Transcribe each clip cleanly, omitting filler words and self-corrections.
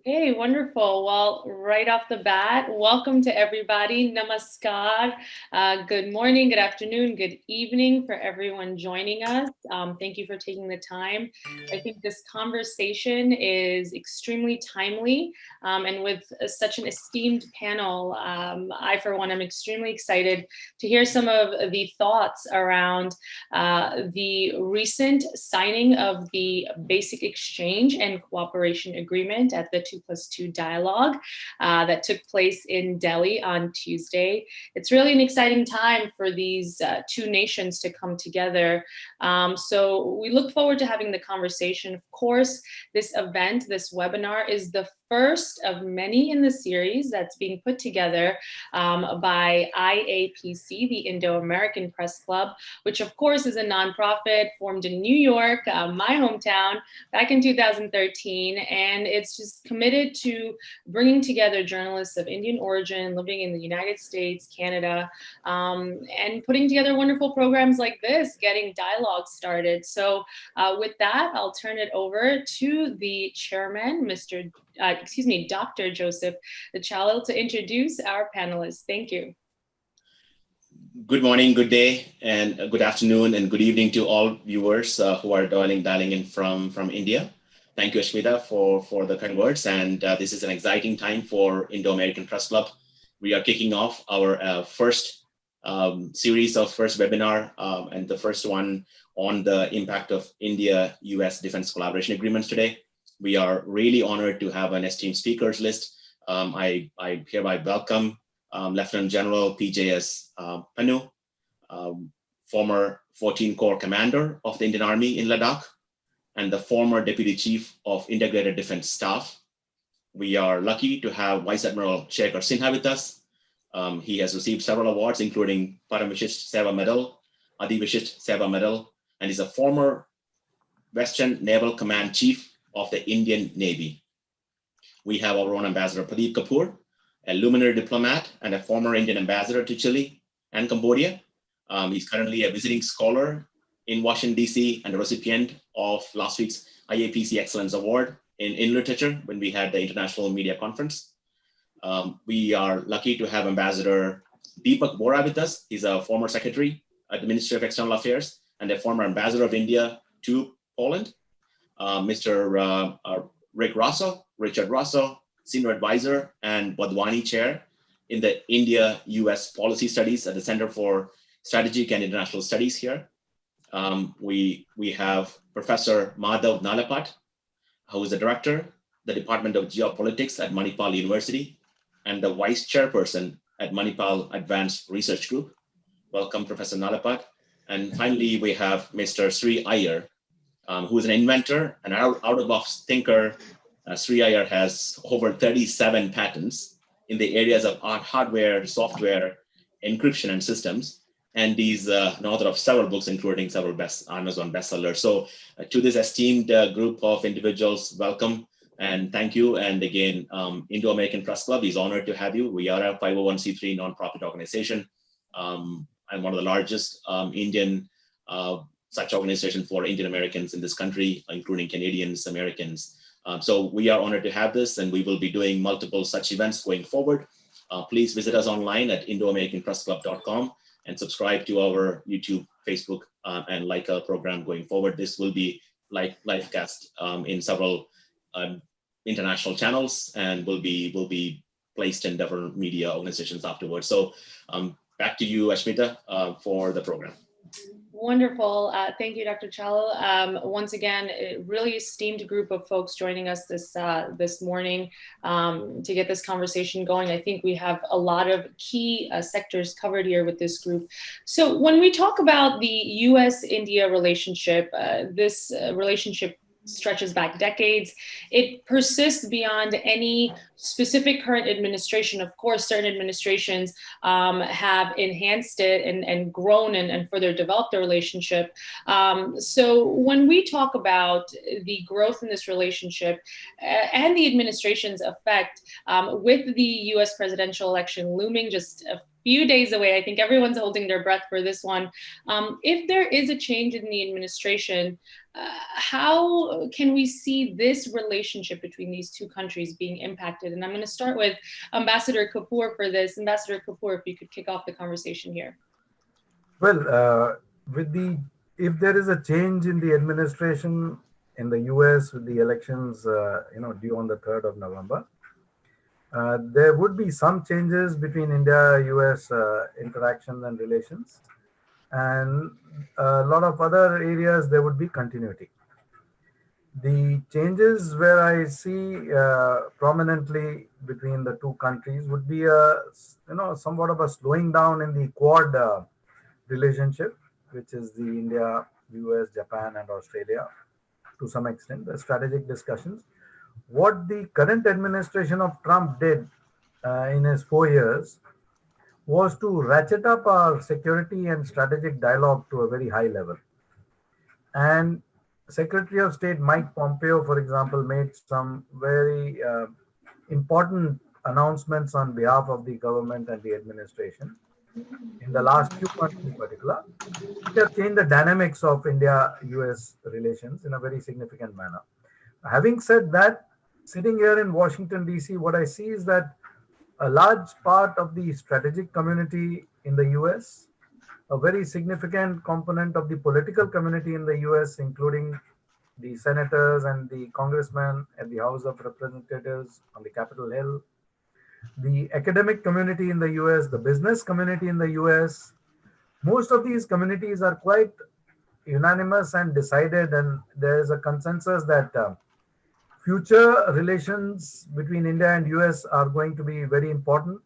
Okay, wonderful. Well, right off the bat, welcome to everybody. Namaskar. Good morning, good afternoon, good evening for everyone joining us. Thank you for taking the time. I think this conversation is extremely timely, and with such an esteemed panel, I, for one, am extremely excited to hear some of the thoughts around the recent signing of the Basic Exchange and Cooperation Agreement at the 2+2 dialogue that took place in Delhi on Tuesday. It's really an exciting time for these two nations to come together. So we look forward to having the conversation. Of course, this event, this webinar, is the first of many in the series that's being put together by IAPC, the Indo-American Press Club, which of course is a nonprofit formed in New York, my hometown, back in 2013. And it's just committed to bringing together journalists of Indian origin living in the United States, Canada, and putting together wonderful programs like this, getting dialogue started. So with that, I'll turn it over to the chairman, Dr. Joseph Chalil, to introduce our panelists. Thank you. Good morning, good day, and good afternoon, and good evening to all viewers who are dialing in from India. Thank you, Ashmita, for the kind words. And this is an exciting time for Indo-American Press Club. We are kicking off our first series of first webinar, and the first one on the impact of India-US defense collaboration agreements today. We are really honored to have an esteemed speakers list. I hereby welcome Lieutenant General PJS Panu, former 14 Corps Commander of the Indian Army in Ladakh, and the former Deputy Chief of Integrated Defense Staff. We are lucky to have Vice Admiral Shekhar Sinha with us. He has received several awards, including Param Vishisht Seva Medal, Adi Vishisht Seva Medal, and is a former Western Naval Command Chief of the Indian Navy. We have our own Ambassador Pradeep Kapoor, a luminary diplomat and a former Indian ambassador to Chile and Cambodia. He's currently a visiting scholar in Washington, D.C. and a recipient of last week's IAPC Excellence Award in Literature when we had the International Media Conference. We are lucky to have Ambassador Deepak Bora with us. He's a former secretary at the Ministry of External Affairs and a former ambassador of India to Poland. Mr. Richard Rosso, Senior Advisor and Wadhwani Chair in the India-US Policy Studies at the Center for Strategic and International Studies here. We have Professor Madhav Nalapat, who is the Director, the Department of Geopolitics at Manipal University, and the Vice Chairperson at Manipal Advanced Research Group. Welcome, Professor Nalapat. And finally, we have Mr. Sri Iyer, who is an inventor, an out-of-the-box thinker. Sri Iyer has over 37 patents in the areas of hardware, software, encryption, and systems. And he's an author of several books, including several Amazon bestsellers. So to this esteemed group of individuals, welcome and thank you. And again, Indo-American Press Club is honored to have you. We are a 501c3 nonprofit organization. I'm one of the largest Indian such organization for Indian Americans in this country, including Canadians, Americans. So we are honored to have this, and we will be doing multiple such events going forward. Please visit us online at IndoAmericanPressClub.com and subscribe to our YouTube, Facebook, and like our program going forward. This will be live cast in several international channels and will be placed in different media organizations afterwards. So back to you, Ashmita, for the program. Wonderful. Thank you, Dr. Chalil. Once again, a really esteemed group of folks joining us this morning to get this conversation going. I think we have a lot of key sectors covered here with this group. So when we talk about the US-India relationship, this relationship stretches back decades. It persists beyond any specific current administration. Of course, certain administrations have enhanced it and grown and further developed the relationship. So when we talk about the growth in this relationship and the administration's effect with the US presidential election looming just few days away. I think everyone's holding their breath for this one. If there is a change in the administration, how can we see this relationship between these two countries being impacted? And I'm going to start with Ambassador Kapoor for this. Ambassador Kapoor, if you could kick off the conversation here. Well, if there is a change in the administration in the U.S. with the elections, due on the 3rd of November, there would be some changes between India-U.S. Interaction and relations, and a lot of other areas there would be continuity. The changes where I see prominently between the two countries would be somewhat of a slowing down in the Quad relationship, which is the India, US, Japan, and Australia, to some extent, the strategic discussions. What the current administration of Trump did in his 4 years was to ratchet up our security and strategic dialogue to a very high level. And Secretary of State Mike Pompeo, for example, made some very important announcements on behalf of the government and the administration in the last few months in particular, which have changed the dynamics of India-US relations in a very significant manner. Having said that, sitting here in Washington, D.C., what I see is that a large part of the strategic community in the US, a very significant component of the political community in the US, including the senators and the congressmen at the House of Representatives on the Capitol Hill, the academic community in the US, the business community in the US, most of these communities are quite unanimous and decided, and there is a consensus that future relations between India and US are going to be very important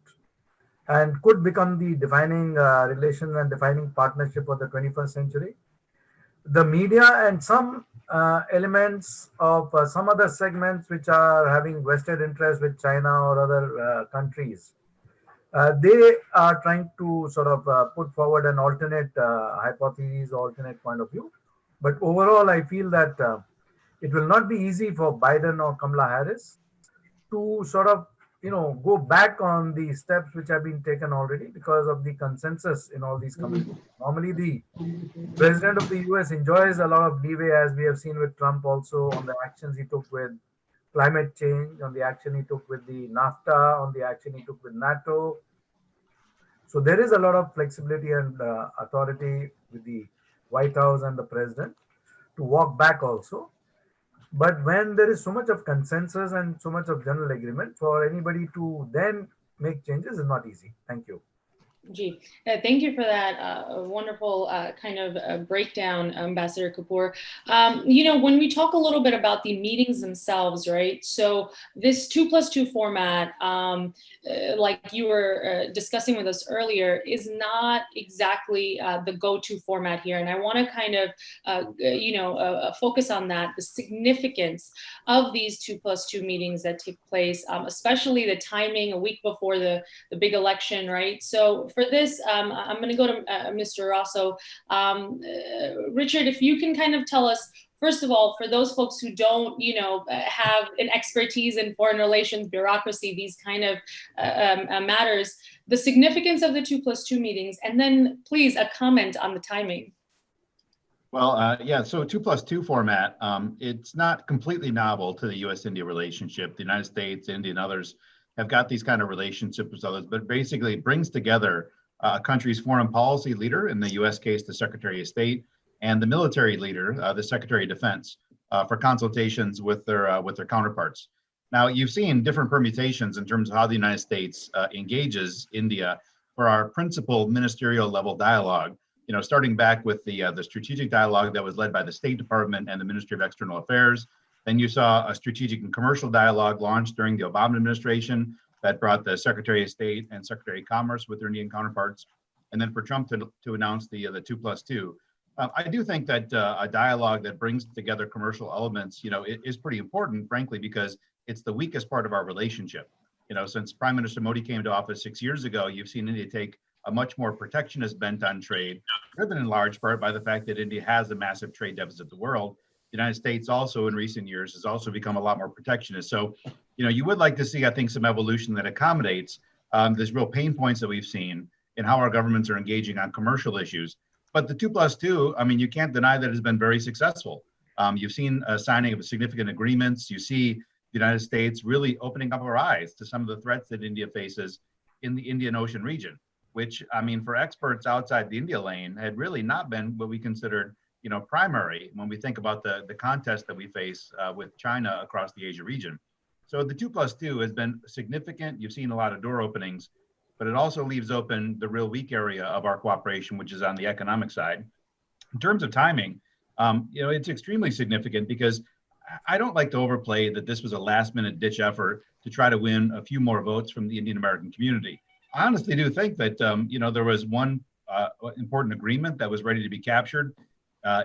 and could become the defining relations and defining partnership for the 21st century. The media and some elements of some other segments which are having vested interest with China or other countries, they are trying to sort of put forward an alternate hypothesis, alternate point of view. But overall, I feel that it will not be easy for Biden or Kamala Harris to sort of, go back on the steps which have been taken already because of the consensus in all these communities. Normally, the president of the US enjoys a lot of leeway, as we have seen with Trump also, on the actions he took with climate change, on the action he took with the NAFTA, on the action he took with NATO. So there is a lot of flexibility and authority with the White House and the president to walk back also. But when there is so much of consensus and so much of general agreement, for anybody to then make changes is not easy. Thank you. Gee, thank you for that wonderful kind of breakdown, Ambassador Kapoor. When we talk a little bit about the meetings themselves, right? So this 2+2 format, like you were discussing with us earlier, is not exactly the go-to format here. And I want to kind of, focus on that, the significance of these 2+2 meetings that take place, especially the timing a week before the big election, right? So for this, I'm going to go to Mr. Rosso. Richard, if you can kind of tell us, first of all, for those folks who don't, have an expertise in foreign relations, bureaucracy, these kind of matters, the significance of the 2+2 meetings, and then please a comment on the timing. Well, yeah, so 2+2 format, it's not completely novel to the U.S.-India relationship. The United States, India, and others have got these kind of relationships with others, but basically it brings together a country's foreign policy leader, in the U.S. case, the Secretary of State, and the military leader, the Secretary of Defense, for consultations with their counterparts. Now, you've seen different permutations in terms of how the United States engages India for our principal ministerial level dialogue. Starting back with the strategic dialogue that was led by the State Department and the Ministry of External Affairs. Then you saw a strategic and commercial dialogue launched during the Obama administration that brought the Secretary of State and Secretary of Commerce with their Indian counterparts. And then for Trump to announce the 2+2. I do think that a dialogue that brings together commercial elements, is pretty important, frankly, because it's the weakest part of our relationship. Since Prime Minister Modi came to office 6 years ago, you've seen India take a much more protectionist bent on trade, driven in large part by the fact that India has a massive trade deficit with the world. The United States also in recent years has also become a lot more protectionist. So, you would like to see, I think, some evolution that accommodates these real pain points that we've seen in how our governments are engaging on commercial issues. But the 2+2, I mean, you can't deny that it's been very successful. You've seen a signing of significant agreements. You see the United States really opening up our eyes to some of the threats that India faces in the Indian Ocean region, which, I mean, for experts outside the India lane had really not been what we considered, you know, primary when we think about the contest that we face with China across the Asia region. So the 2+2 has been significant. You've seen a lot of door openings, but it also leaves open the real weak area of our cooperation, which is on the economic side. In terms of timing, you know, it's extremely significant because I don't like to overplay that this was a last minute ditch effort to try to win a few more votes from the Indian American community. I honestly do think that, you know, there was one important agreement that was ready to be captured.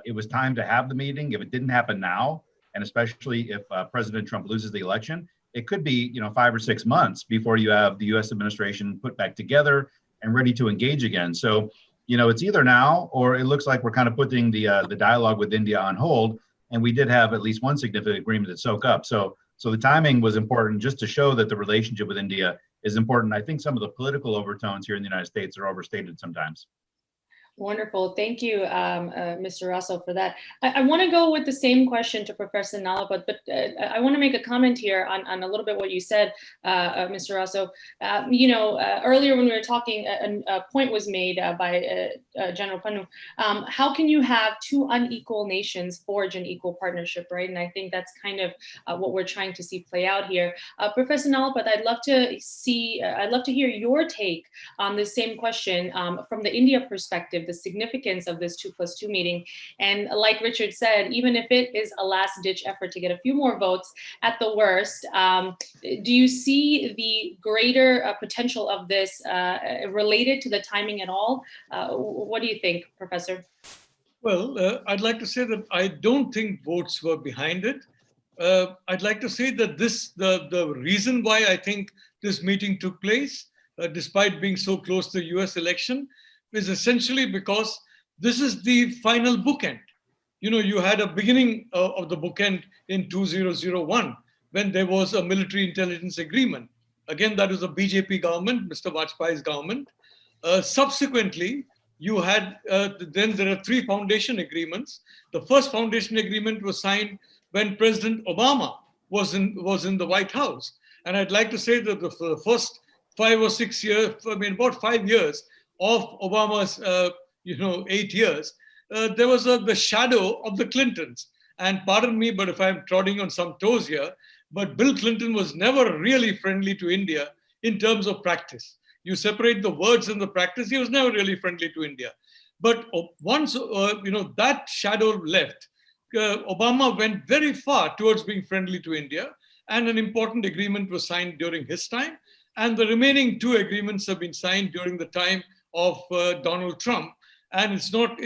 It was time to have the meeting. If it didn't happen now, and especially if President Trump loses the election, it could be, you know, 5 or 6 months before you have the U.S. administration put back together and ready to engage again. So, you know, it's either now or it looks like we're kind of putting the dialogue with India on hold. And we did have at least one significant agreement to soak up. So the timing was important just to show that the relationship with India is important. I think some of the political overtones here in the United States are overstated sometimes. Wonderful. Thank you, Mr. Russell, for that. I want to go with the same question to Professor Nalapat, but I want to make a comment here on a little bit what you said, Mr. Russell. You know, earlier when we were talking, a point was made by General Panu. How can you have two unequal nations forge an equal partnership, right? And I think that's kind of what we're trying to see play out here. Professor Nalapat, I'd love to hear your take on the same question from the India perspective, the significance of this 2+2 meeting. And like Richard said, even if it is a last ditch effort to get a few more votes at the worst, do you see the greater potential of this related to the timing at all? What do you think, Professor? Well, I'd like to say that I don't think votes were behind it. I'd like to say that the reason why I think this meeting took place, despite being so close to the US election, is essentially because this is the final bookend. You know, you had a beginning of the bookend in 2001 when there was a military intelligence agreement. Again, that was a BJP government, Mr. Vajpayee's government. Subsequently, you had, then there are 3 foundation agreements. The first foundation agreement was signed when President Obama was in the White House. And I'd like to say that for the first 5 or 6 years, I mean, about 5 years, of Obama's, 8 years, there was the shadow of the Clintons. And pardon me, but if I'm treading on some toes here, but Bill Clinton was never really friendly to India in terms of practice. You separate the words and the practice, he was never really friendly to India. But once, that shadow left, Obama went very far towards being friendly to India, and an important agreement was signed during his time. And the remaining 2 agreements have been signed during the time of Donald Trump. And it's not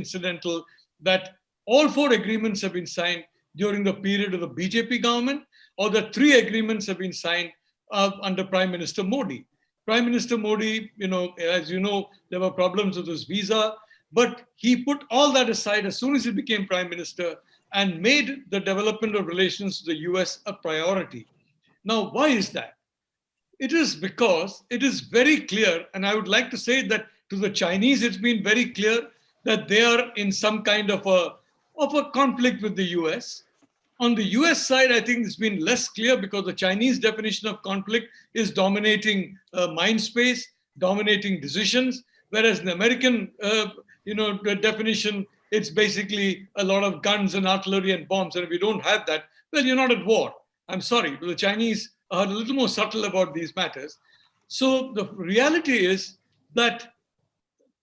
incidental that all 4 agreements have been signed during the period of the BJP government, or the 3 agreements have been signed under Prime Minister Modi. Prime Minister Modi, as you know, there were problems with his visa, but he put all that aside as soon as he became Prime Minister and made the development of relations with the US a priority. Now, why is that? It is because it is very clear, and I would like to say that to the Chinese, it's been very clear that they are in some kind of a conflict with the US. On the US side, I think it's been less clear because the Chinese definition of conflict is dominating mind space, dominating decisions, whereas in the American the definition, it's basically a lot of guns and artillery and bombs. And if you don't have that, well, you're not at war. I'm sorry, but the Chinese are a little more subtle about these matters. So the reality is that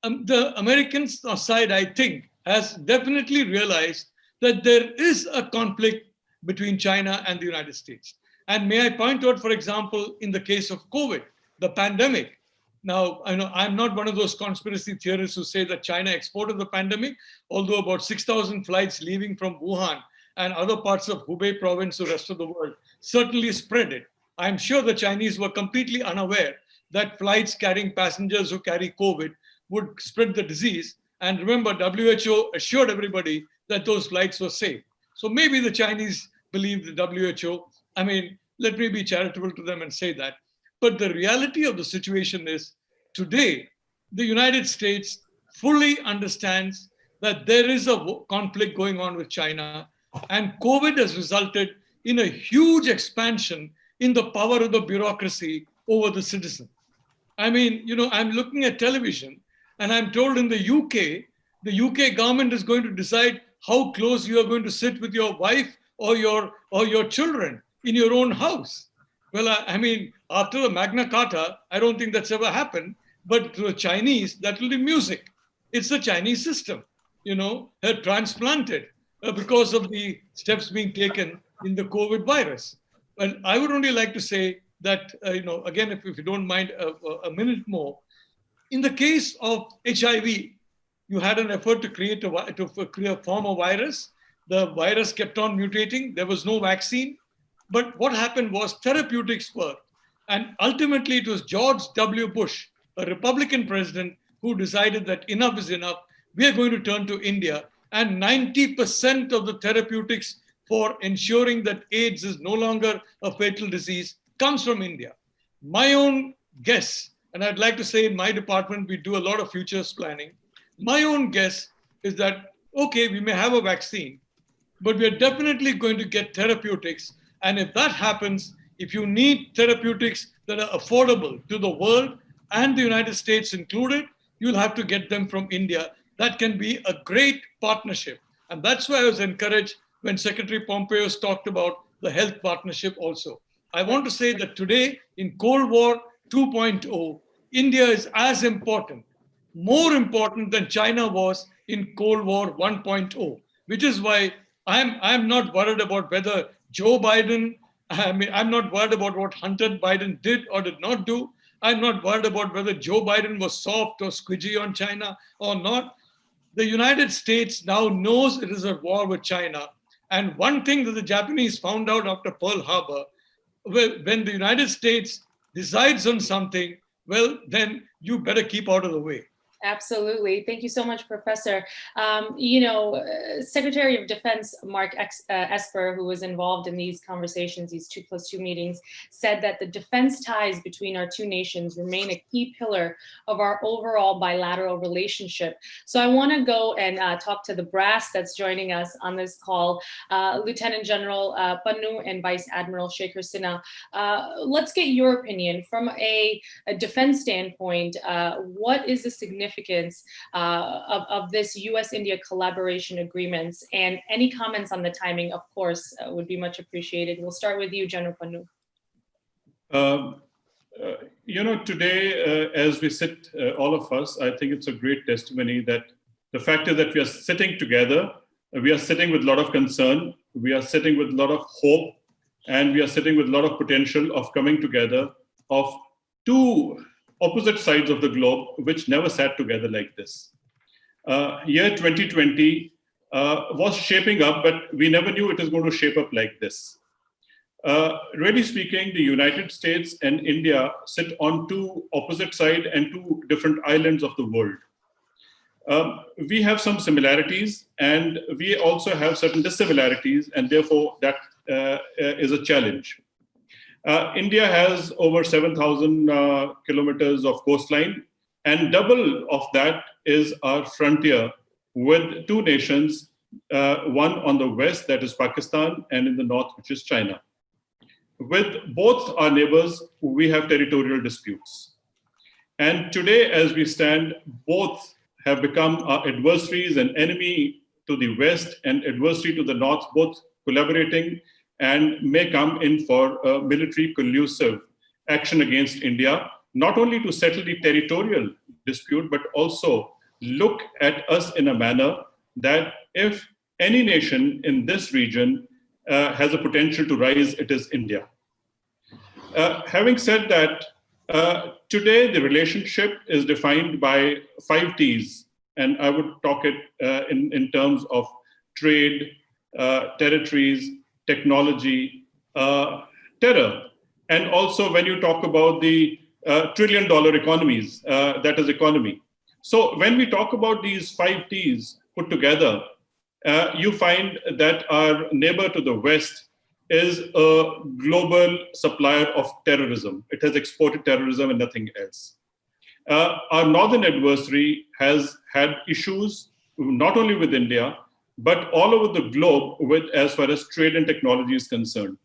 the American side, I think, has definitely realized that there is a conflict between China and the United States. And may I point out, for example, in the case of COVID, the pandemic. Now, I know I'm not one of those conspiracy theorists who say that China exported the pandemic, although about 6,000 flights leaving from Wuhan and other parts of Hubei province, the rest of the world, certainly spread it. I'm sure the Chinese were completely unaware that flights carrying passengers who carry COVID would spread the disease. And remember, WHO assured everybody that those flights were safe. So maybe the Chinese believe the WHO, let me be charitable to them and say that. But the reality of the situation is today, the United States fully understands that there is a conflict going on with China, and COVID has resulted in a huge expansion in the power of the bureaucracy over the citizen. I mean, I'm looking at television and I'm told in the UK government is going to decide how close you are going to sit with your wife or your children in your own house. Well, I mean, after the Magna Carta, I don't think that's ever happened, but to the Chinese, that will be music. It's the Chinese system, transplanted because of the steps being taken in the COVID virus. And I would only like to say that, again, if you don't mind a minute more, in the case of HIV, you had an effort to create form a virus. The virus kept on mutating. There was no vaccine. But what happened was therapeutics worked. And ultimately, it was George W. Bush, a Republican president, who decided that enough is enough. We are going to turn to India. And 90% of the therapeutics for ensuring that AIDS is no longer a fatal disease comes from India. My own guess, and I'd like to say in my department, we do a lot of futures planning. My own guess is that, okay, we may have a vaccine, but we're definitely going to get therapeutics. And if that happens, if you need therapeutics that are affordable to the world and the United States included, you'll have to get them from India. That can be a great partnership. And that's why I was encouraged when Secretary Pompeo talked about the health partnership also. I want to say that today in Cold War 2.0, India is as important, more important than China was in Cold War 1.0, which is why I'm not worried about whether Joe Biden, I'm not worried about what Hunter Biden did or did not do. I'm not worried about whether Joe Biden was soft or squidgy on China or not. The United States now knows it is at war with China. And one thing that the Japanese found out after Pearl Harbor, when the United States decides on something, well, then you better keep out of the way. Absolutely. Thank you so much, Professor. Secretary of Defense Mark Esper, who was involved in these conversations, these 2+2 meetings, said that the defense ties between our two nations remain a key pillar of our overall bilateral relationship. So I want to go and talk to the brass that's joining us on this call, Lieutenant General Pannu and Vice Admiral Shekhar Sinha. Let's get your opinion from a defense standpoint. What is the significance of this U.S.-India collaboration agreements, and any comments on the timing, of course, would be much appreciated. We'll start with you, General Pannu. Today, as we sit, all of us, I think it's a great testimony that the fact is that we are sitting together, we are sitting with a lot of concern, we are sitting with a lot of hope, and we are sitting with a lot of potential of coming together of two opposite sides of the globe, which never sat together like this. Year 2020 was shaping up, but we never knew it was going to shape up like this. Really speaking, the United States and India sit on two opposite sides and two different islands of the world. We have some similarities, and we also have certain dissimilarities, and therefore that is a challenge. India has over 7,000 kilometers of coastline, and double of that is our frontier with two nations, one on the west, that is Pakistan, and in the north, which is China. With both our neighbors, we have territorial disputes. And today, as we stand, both have become our adversaries, and enemy to the west and adversary to the north, both collaborating and may come in for a military collusive action against India, not only to settle the territorial dispute, but also look at us in a manner that if any nation in this region has a potential to rise, it is India. Having said that, today the relationship is defined by 5 T's, and I would talk it in terms of trade, territories, technology, terror. And also when you talk about the trillion-dollar economies, that is economy. So when we talk about these 5 T's put together, you find that our neighbor to the west is a global supplier of terrorism. It has exported terrorism and nothing else. Our northern adversary has had issues not only with India, but all over the globe with as far as trade and technology is concerned.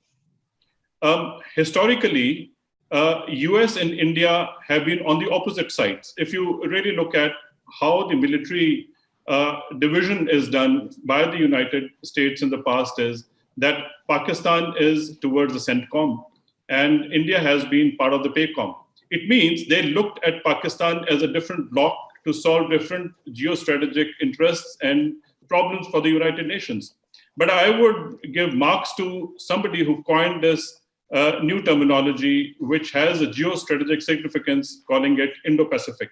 Historically, US and India have been on the opposite sides. If you really look at how the military division is done by the United States in the past, is that Pakistan is towards the CENTCOM and India has been part of the PACOM. It means they looked at Pakistan as a different bloc to solve different geostrategic interests and problems for the United Nations. But I would give marks to somebody who coined this new terminology, which has a geostrategic significance, calling it Indo-Pacific.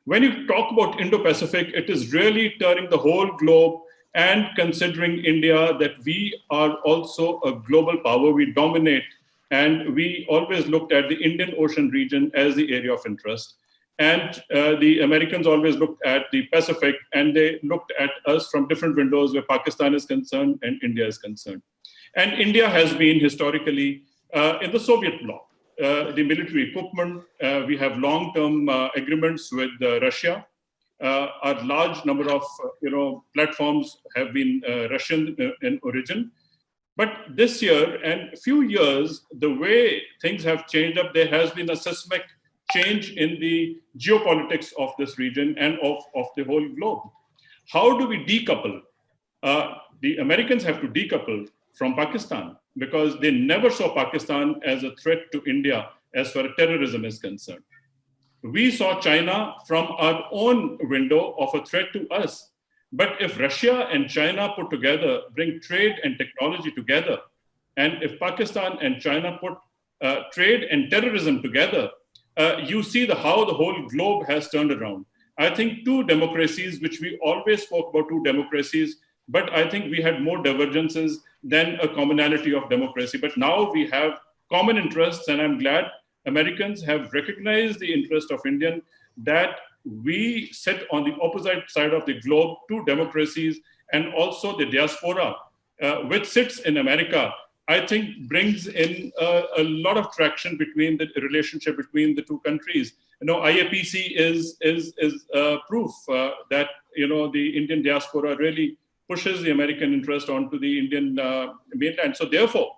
When you talk about Indo-Pacific, it is really turning the whole globe and considering India that we are also a global power, we dominate, and we always looked at the Indian Ocean region as the area of interest. And the Americans always looked at the Pacific, and they looked at us from different windows where Pakistan is concerned and India is concerned. And India has been historically in the Soviet bloc. The military equipment, we have long-term agreements with Russia. A large number of platforms have been Russian in origin. But this year and few years, the way things have changed up, there has been a seismic change in the geopolitics of this region and of the whole globe. How do we decouple? The Americans have to decouple from Pakistan because they never saw Pakistan as a threat to India as far as terrorism is concerned. We saw China from our own window of a threat to us. But if Russia and China put together, bring trade and technology together, and if Pakistan and China put trade and terrorism together, you see how the whole globe has turned around. I think two democracies, which we always spoke about two democracies, but I think we had more divergences than a commonality of democracy. But now we have common interests, and I'm glad Americans have recognized the interest of Indian, that we sit on the opposite side of the globe, two democracies, and also the diaspora, which sits in America, I think brings in a lot of traction between the relationship between the two countries. IAPC is proof that the Indian diaspora really pushes the American interest onto the Indian mainland. So therefore,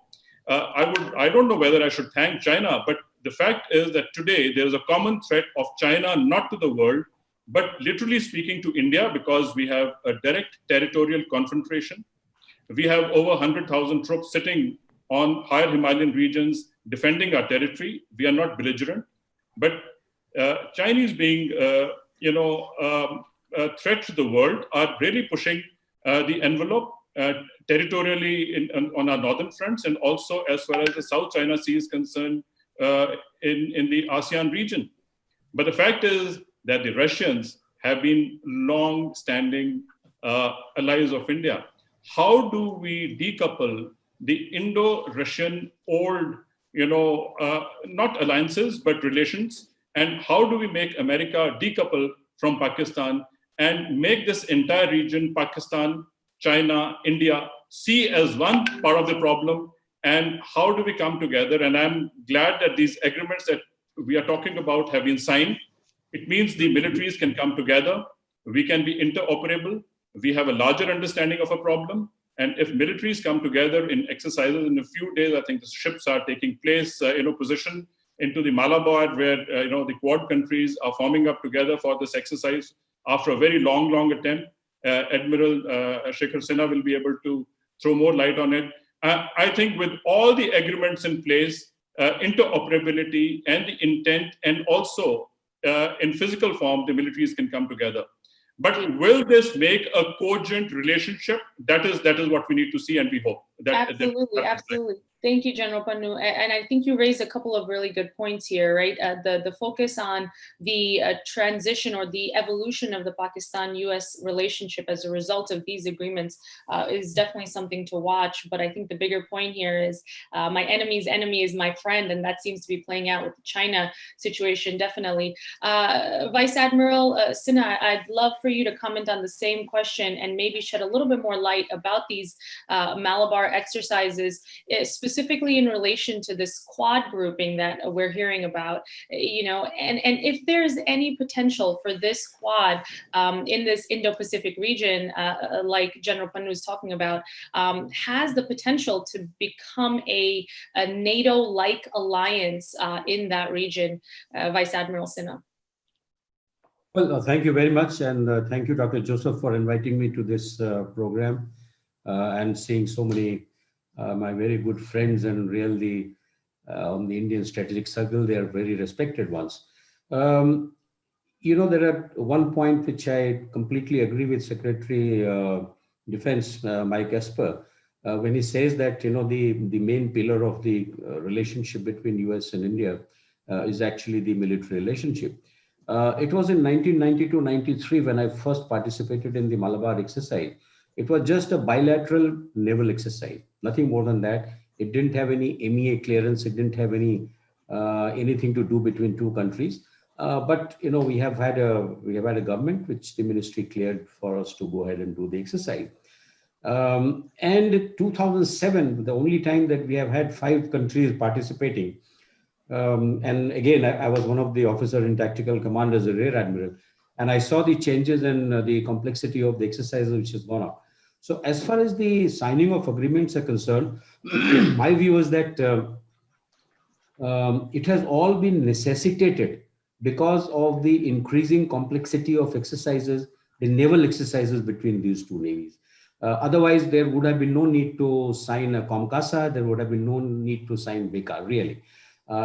I don't know whether I should thank China, but the fact is that today there is a common threat of China, not to the world, but literally speaking to India, because we have a direct territorial confrontation. We have over 100,000 troops sitting on higher Himalayan regions defending our territory. We are not belligerent, but Chinese being a threat to the world are really pushing the envelope territorially on our northern fronts, and also as far as the South China Sea is concerned in the ASEAN region. But the fact is that the Russians have been long-standing allies of India. How do we decouple the Indo-Russian old, not alliances, but relations? And how do we make America decouple from Pakistan and make this entire region, Pakistan, China, India, see as one part of the problem? And how do we come together? And I'm glad that these agreements that we are talking about have been signed. It means the militaries can come together. We can be interoperable. We have a larger understanding of a problem. And if militaries come together in exercises in a few days, I think the ships are taking place, position into the Malabar, where the Quad countries are forming up together for this exercise after a very long attempt. Admiral Shekhar Sinha will be able to throw more light on it. I think with all the agreements in place, interoperability and the intent, and also in physical form, the militaries can come together. But will this make a cogent relationship? That is what we need to see, and we hope. Absolutely. Thank you, General Panu. And I think you raised a couple of really good points here, right? The focus on the transition or the evolution of the Pakistan-US relationship as a result of these agreements is definitely something to watch. But I think the bigger point here is my enemy's enemy is my friend, and that seems to be playing out with the China situation, definitely. Vice Admiral Sinha, I'd love for you to comment on the same question and maybe shed a little bit more light about these Malabar exercises, specifically in relation to this quad grouping that we're hearing about, and if there's any potential for this quad in this Indo-Pacific region, like General Panu was talking about, has the potential to become a NATO-like alliance in that region. Vice Admiral Sinha. Well, thank you very much. And thank you, Dr. Joseph, for inviting me to this program and seeing so many my very good friends and really on the Indian strategic circle. They are very respected ones. There are one point which I completely agree with Secretary Defense Mike Esper when he says that the main pillar of the relationship between US and India is actually the military relationship. It was in 1992-93 when I first participated in the Malabar exercise. It was just a bilateral naval exercise, nothing more than that. It didn't have any MEA clearance. It didn't have any anything to do between two countries. But we have had a government which the ministry cleared for us to go ahead and do the exercise. And 2007, the only time that we have had 5 countries participating. And again, I was one of the officer in tactical command as a rear admiral, and I saw the changes and the complexity of the exercises which has gone up. So as far as the signing of agreements are concerned, my view is that it has all been necessitated because of the increasing complexity of exercises, the naval exercises between these two navies. Otherwise, there would have been no need to sign a COMCASA. There would have been no need to sign BECA, really.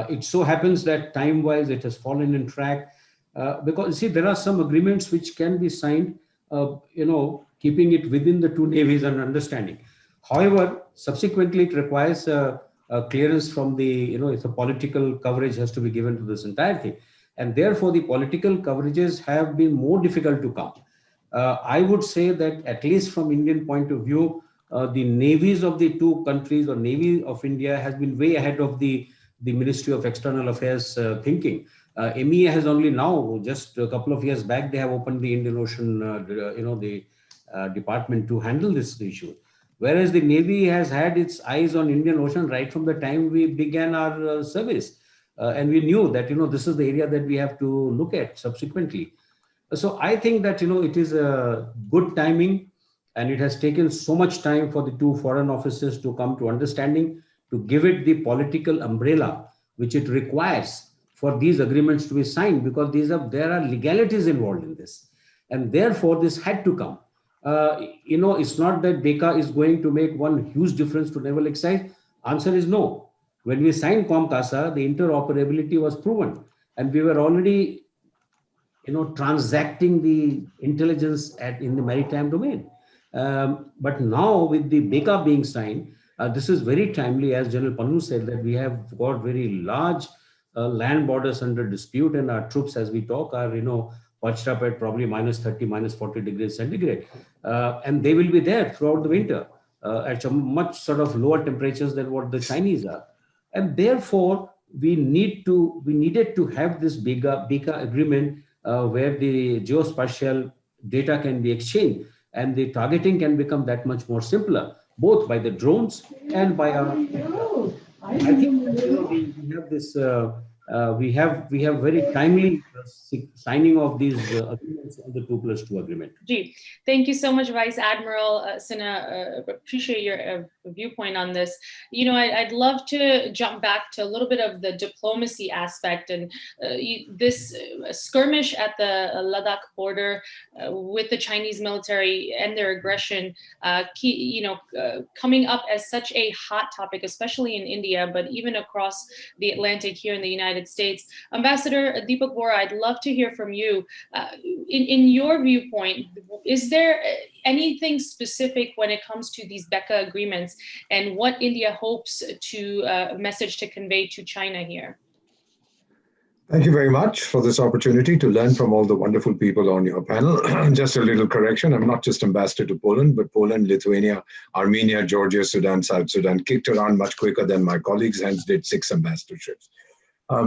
It so happens that time-wise, it has fallen in track because, see, there are some agreements which can be signed, keeping it within the two navies and understanding. However, subsequently, it requires a clearance from the, if a political coverage has to be given to this entire thing. And therefore, the political coverages have been more difficult to come. I would say that at least from Indian point of view, the navies of the two countries or Navy of India has been way ahead of the Ministry of External Affairs thinking. MEA has only now, just a couple of years back, they have opened the Indian Ocean, department to handle this issue. Whereas the Navy has had its eyes on Indian Ocean right from the time we began our service. And we knew that, this is the area that we have to look at subsequently. So I think that, it is a good timing, and it has taken so much time for the two foreign officers to come to understanding, to give it the political umbrella which it requires for these agreements to be signed, because there are legalities involved in this. And therefore, this had to come. It's not that BECA is going to make one huge difference to naval exercise. Answer is no. When we signed COMCASA, the interoperability was proven, and we were already, transacting the intelligence in the maritime domain. But now with the BECA being signed, this is very timely, as General Panu said, that we have got very large land borders under dispute, and our troops, as we talk, are, perched up at probably -30, -40 degrees centigrade. And they will be there throughout the winter at much sort of lower temperatures than what the Chinese are. And therefore, we needed to have this BECA agreement where the geospatial data can be exchanged and the targeting can become that much more simpler, both by the drones and by our. I think we have this. We have very timely signing of these agreements on the 2+2 agreement. Gee, thank you so much, Vice Admiral Sinha. Appreciate your viewpoint on this. I'd love to jump back to a little bit of the diplomacy aspect and this skirmish at the Ladakh border with the Chinese military and their aggression, coming up as such a hot topic, especially in India, but even across the Atlantic here in the United United States. Ambassador Deepak Vora, I'd love to hear from you. In your viewpoint, is there anything specific when it comes to these BECA agreements and what India hopes to message to convey to China here? Thank you very much for this opportunity to learn from all the wonderful people on your panel. Just a little correction. I'm not just ambassador to Poland, but Poland, Lithuania, Armenia, Georgia, Sudan, South Sudan, kicked around much quicker than my colleagues, hence did 6 ambassadorships.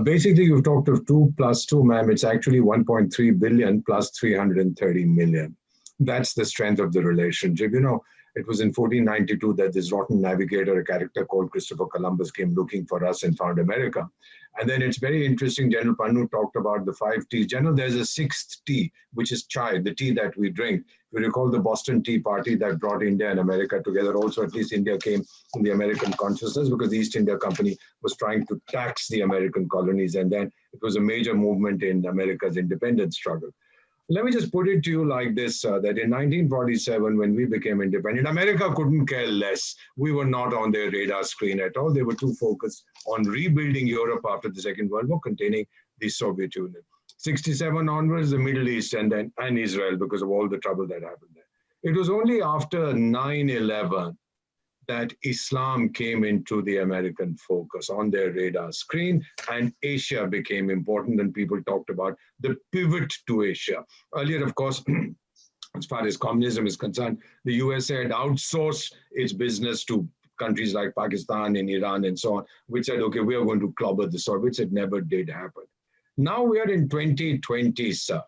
Basically, you've talked of 2 + 2, ma'am. It's actually 1.3 billion plus 330 million. That's the strength of the relationship. You know, it was in 1492 that this rotten navigator, a character called Christopher Columbus, came looking for us and found America. And then it's very interesting, General Pannu talked about the 5 T's. General, there's a 6th T, which is chai, the tea that we drink. If you recall the Boston Tea Party that brought India and America together, also at least India came in the American consciousness because the East India Company was trying to tax the American colonies. And then it was a major movement in America's independence struggle. Let me just put it to you like this, that in 1947, when we became independent, America couldn't care less. We were not on their radar screen at all. They were too focused on rebuilding Europe after the Second World War, containing the Soviet Union. 67 onwards, the Middle East, and Israel, because of all the trouble that happened there. It was only after 9/11 that Islam came into the American focus on their radar screen, and Asia became important, and people talked about the pivot to Asia. Earlier, of course, as far as communism is concerned, the USA had outsourced its business to countries like Pakistan and Iran and so on, which said, okay, we are going to clobber the Soviets. It never did happen. Now we are in 2020, sir.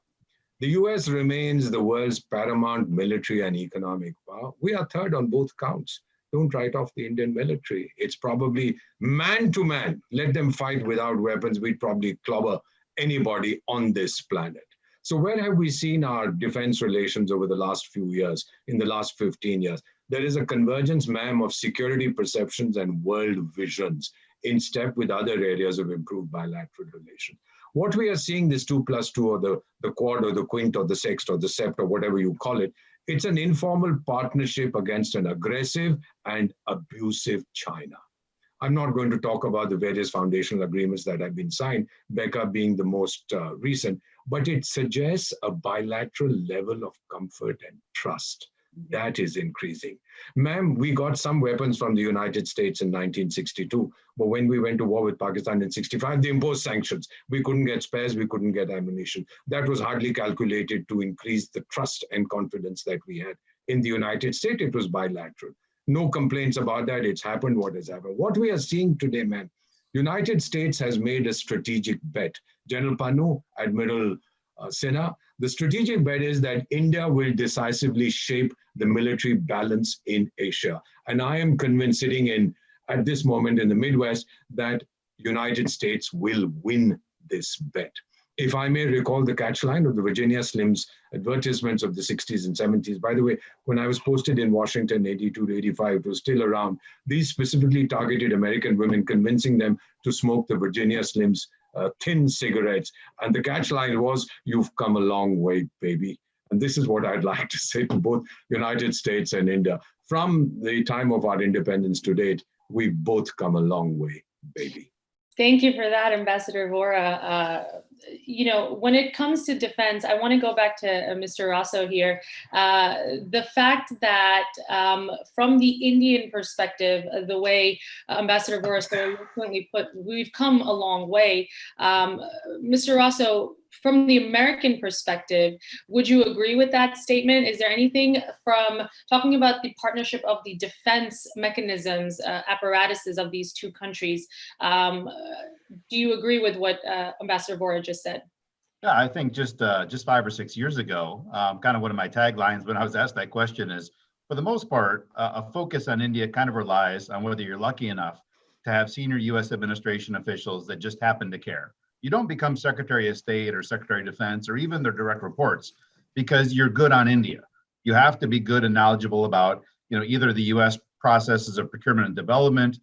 The US remains the world's paramount military and economic power. We are third on both counts. Don't write off the Indian military. It's probably man to man. Let them fight without weapons. We'd probably clobber anybody on this planet. So where have we seen our defense relations over the last few years, in the last 15 years? There is a convergence, ma'am, of security perceptions and world visions in step with other areas of improved bilateral relations. What we are seeing, this 2 + 2 or the quad or the quint or the sext or the sept or whatever you call it, it's an informal partnership against an aggressive and abusive China. I'm not going to talk about the various foundational agreements that have been signed, BECA being the most recent, but it suggests a bilateral level of comfort and trust. That is increasing. Ma'am, we got some weapons from the United States in 1962, but when we went to war with Pakistan in 65, they imposed sanctions. We couldn't get spares, we couldn't get ammunition. That was hardly calculated to increase the trust and confidence that we had. In the United States, it was bilateral. No complaints about that. It's happened what has happened. What we are seeing today, ma'am, United States has made a strategic bet. General Pannu, Admiral Sinha, the strategic bet is that India will decisively shape the military balance in Asia. And I am convinced, sitting in at this moment in the Midwest, that United States will win this bet. If I may recall the catchline of the Virginia Slims advertisements of the 60s and 70s, by the way, when I was posted in Washington, 82 to 85, it was still around. These specifically targeted American women, convincing them to smoke the Virginia Slims thin cigarettes. And the catchline was, you've come a long way, baby. And this is what I'd like to say to both United States and India. From the time of our independence to date, we've both come a long way, baby. Thank you for that, Ambassador Vora. You know, when it comes to defense, I want to go back to Mr. Raso here. The fact that from the Indian perspective, the way Ambassador Vora so eloquently put, we've come a long way. Mr. Raso, from the American perspective, would you agree with that statement? Is there anything from talking about the partnership of the defense mechanisms, apparatuses of these two countries? Do you agree with what Ambassador Vora just said? Yeah, I think just 5 or 6 years ago, kind of one of my taglines when I was asked that question is, for the most part, a focus on India kind of relies on whether you're lucky enough to have senior U.S. administration officials that just happen to care. You don't become Secretary of State or Secretary of Defense or even their direct reports because you're good on India. You have to be good and knowledgeable about, either the U.S. processes of procurement and development,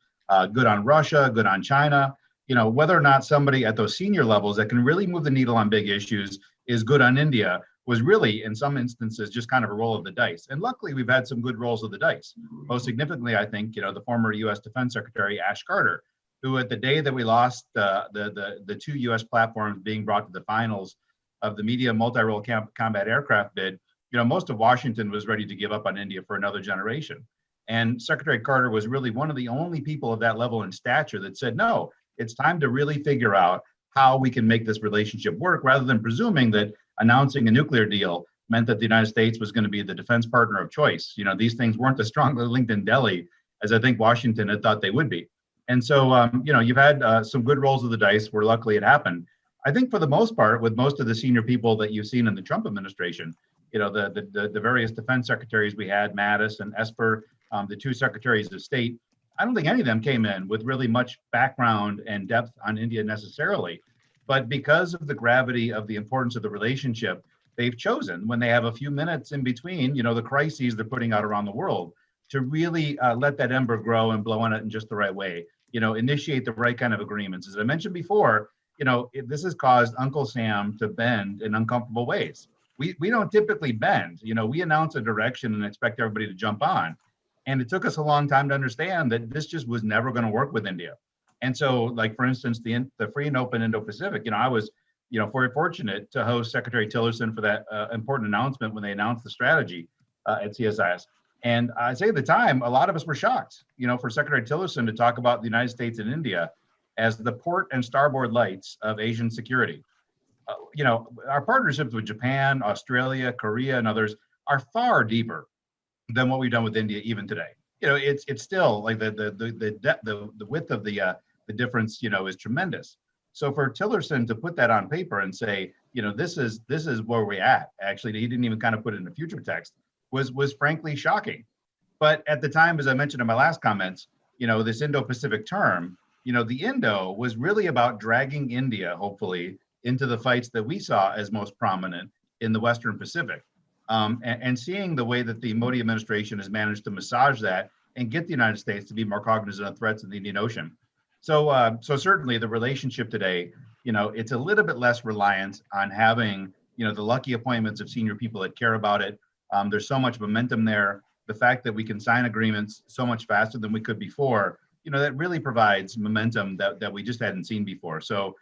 good on Russia, good on China. Whether or not somebody at those senior levels that can really move the needle on big issues is good on India was really, in some instances, just kind of a roll of the dice. And luckily, we've had some good rolls of the dice. Most significantly, I think, the former U.S. Defense Secretary, Ash Carter, who at the day that we lost the two U.S. platforms being brought to the finals of the medium multi-role combat aircraft bid, most of Washington was ready to give up on India for another generation. And Secretary Carter was really one of the only people of that level in stature that said, no, it's time to really figure out how we can make this relationship work, rather than presuming that announcing a nuclear deal meant that the United States was going to be the defense partner of choice. These things weren't as strongly linked in Delhi as I think Washington had thought they would be. And so, you've had some good rolls of the dice where luckily it happened. I think for the most part, with most of the senior people that you've seen in the Trump administration, the various defense secretaries we had, Mattis and Esper, the two secretaries of state, I don't think any of them came in with really much background and depth on India necessarily. But because of the gravity of the importance of the relationship, they've chosen, when they have a few minutes in between, the crises they're putting out around the world, to really let that ember grow and blow on it in just the right way. Initiate the right kind of agreements. As I mentioned before, this has caused Uncle Sam to bend in uncomfortable ways. We don't typically bend. We announce a direction and expect everybody to jump on. And it took us a long time to understand that this just was never going to work with India. And so, like, for instance, the free and open Indo-Pacific, I was, very fortunate to host Secretary Tillerson for that important announcement when they announced the strategy at CSIS. And I say at the time, a lot of us were shocked, for Secretary Tillerson to talk about the United States and India as the port and starboard lights of Asian security. Our partnerships with Japan, Australia, Korea, and others are far deeper than what we've done with India even today. It's still like the width of the difference, is tremendous. So for Tillerson to put that on paper and say, this is where we're at. Actually, he didn't even kind of put it in the future text. Was frankly shocking. But at the time, as I mentioned in my last comments, this Indo-Pacific term, the Indo was really about dragging India, hopefully, into the fights that we saw as most prominent in the Western Pacific. And seeing the way that the Modi administration has managed to massage that and get the United States to be more cognizant of threats in the Indian Ocean. So certainly the relationship today, it's a little bit less reliant on having, the lucky appointments of senior people that care about it. There's so much momentum there. The fact that we can sign agreements so much faster than we could before, that really provides momentum that we just hadn't seen before. So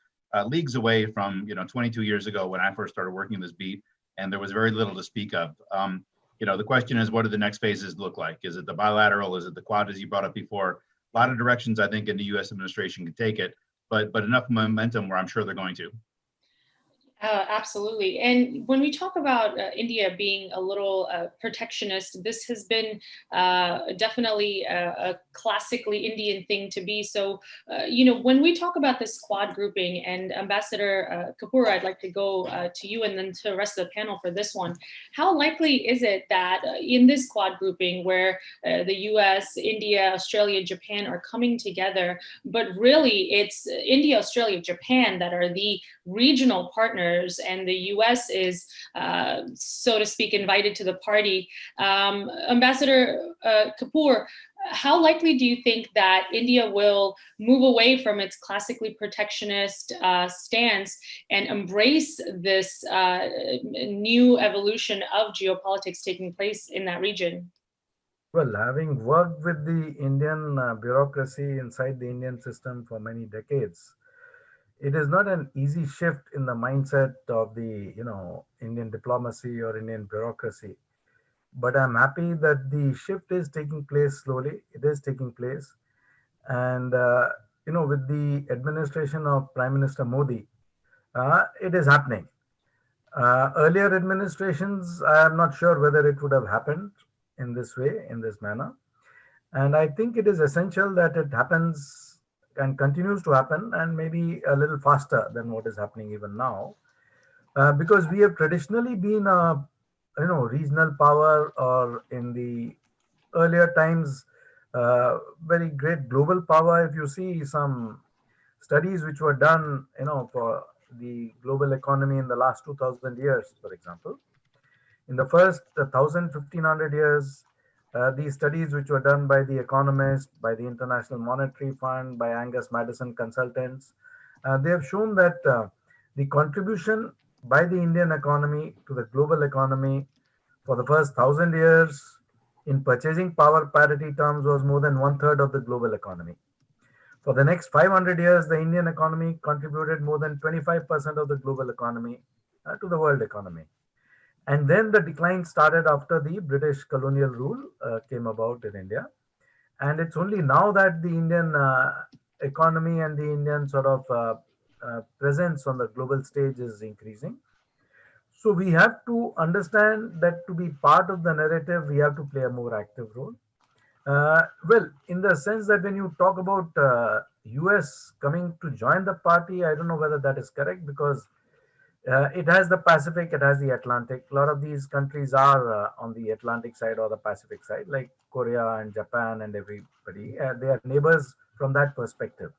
leagues away from, 22 years ago when I first started working this beat, and there was very little to speak of. The question is, what do the next phases look like? Is it the bilateral? Is it the Quad, as you brought up before? A lot of directions I think in the U.S. administration could take it, but enough momentum where I'm sure they're going to. Absolutely. And when we talk about India being a little protectionist, this has been definitely a classically Indian thing to be. So, when we talk about this Quad grouping, and Ambassador Kapoor, I'd like to go to you and then to the rest of the panel for this one. How likely is it that in this Quad grouping where the US, India, Australia, Japan are coming together, but really it's India, Australia, Japan that are the regional partners, and the US is, so to speak, invited to the party. Ambassador Kapoor, how likely do you think that India will move away from its classically protectionist stance and embrace this new evolution of geopolitics taking place in that region? Well, having worked with the Indian bureaucracy inside the Indian system for many decades, it is not an easy shift in the mindset of the Indian diplomacy or Indian bureaucracy. But I'm happy that the shift is taking place slowly. It is taking place. And, with the administration of Prime Minister Modi, it is happening. Earlier administrations, I am not sure whether it would have happened in this way, in this manner. And I think it is essential that it happens and continues to happen, and maybe a little faster than what is happening even now, because we have traditionally been a regional power, or in the earlier times very great global power. If you see some studies which were done for the global economy in the last 2000 years, for example, in the first 1,500 years, these studies which were done by the economists, by the International Monetary Fund, by Angus Madison Consultants, they have shown that the contribution by the Indian economy to the global economy for the first 1,000 years in purchasing power parity terms was more than 1/3 of the global economy. For the next 500 years, the Indian economy contributed more than 25% of the global economy to the world economy. And then the decline started after the British colonial rule came about in India. And it's only now that the Indian economy and the Indian sort of presence on the global stage is increasing. So we have to understand that to be part of the narrative, we have to play a more active role. Well, in the sense that when you talk about US coming to join the party, I don't know whether that is correct because it has the Pacific, it has the Atlantic. A lot of these countries are on the Atlantic side or the Pacific side, like Korea and Japan and everybody. They are neighbors from that perspective.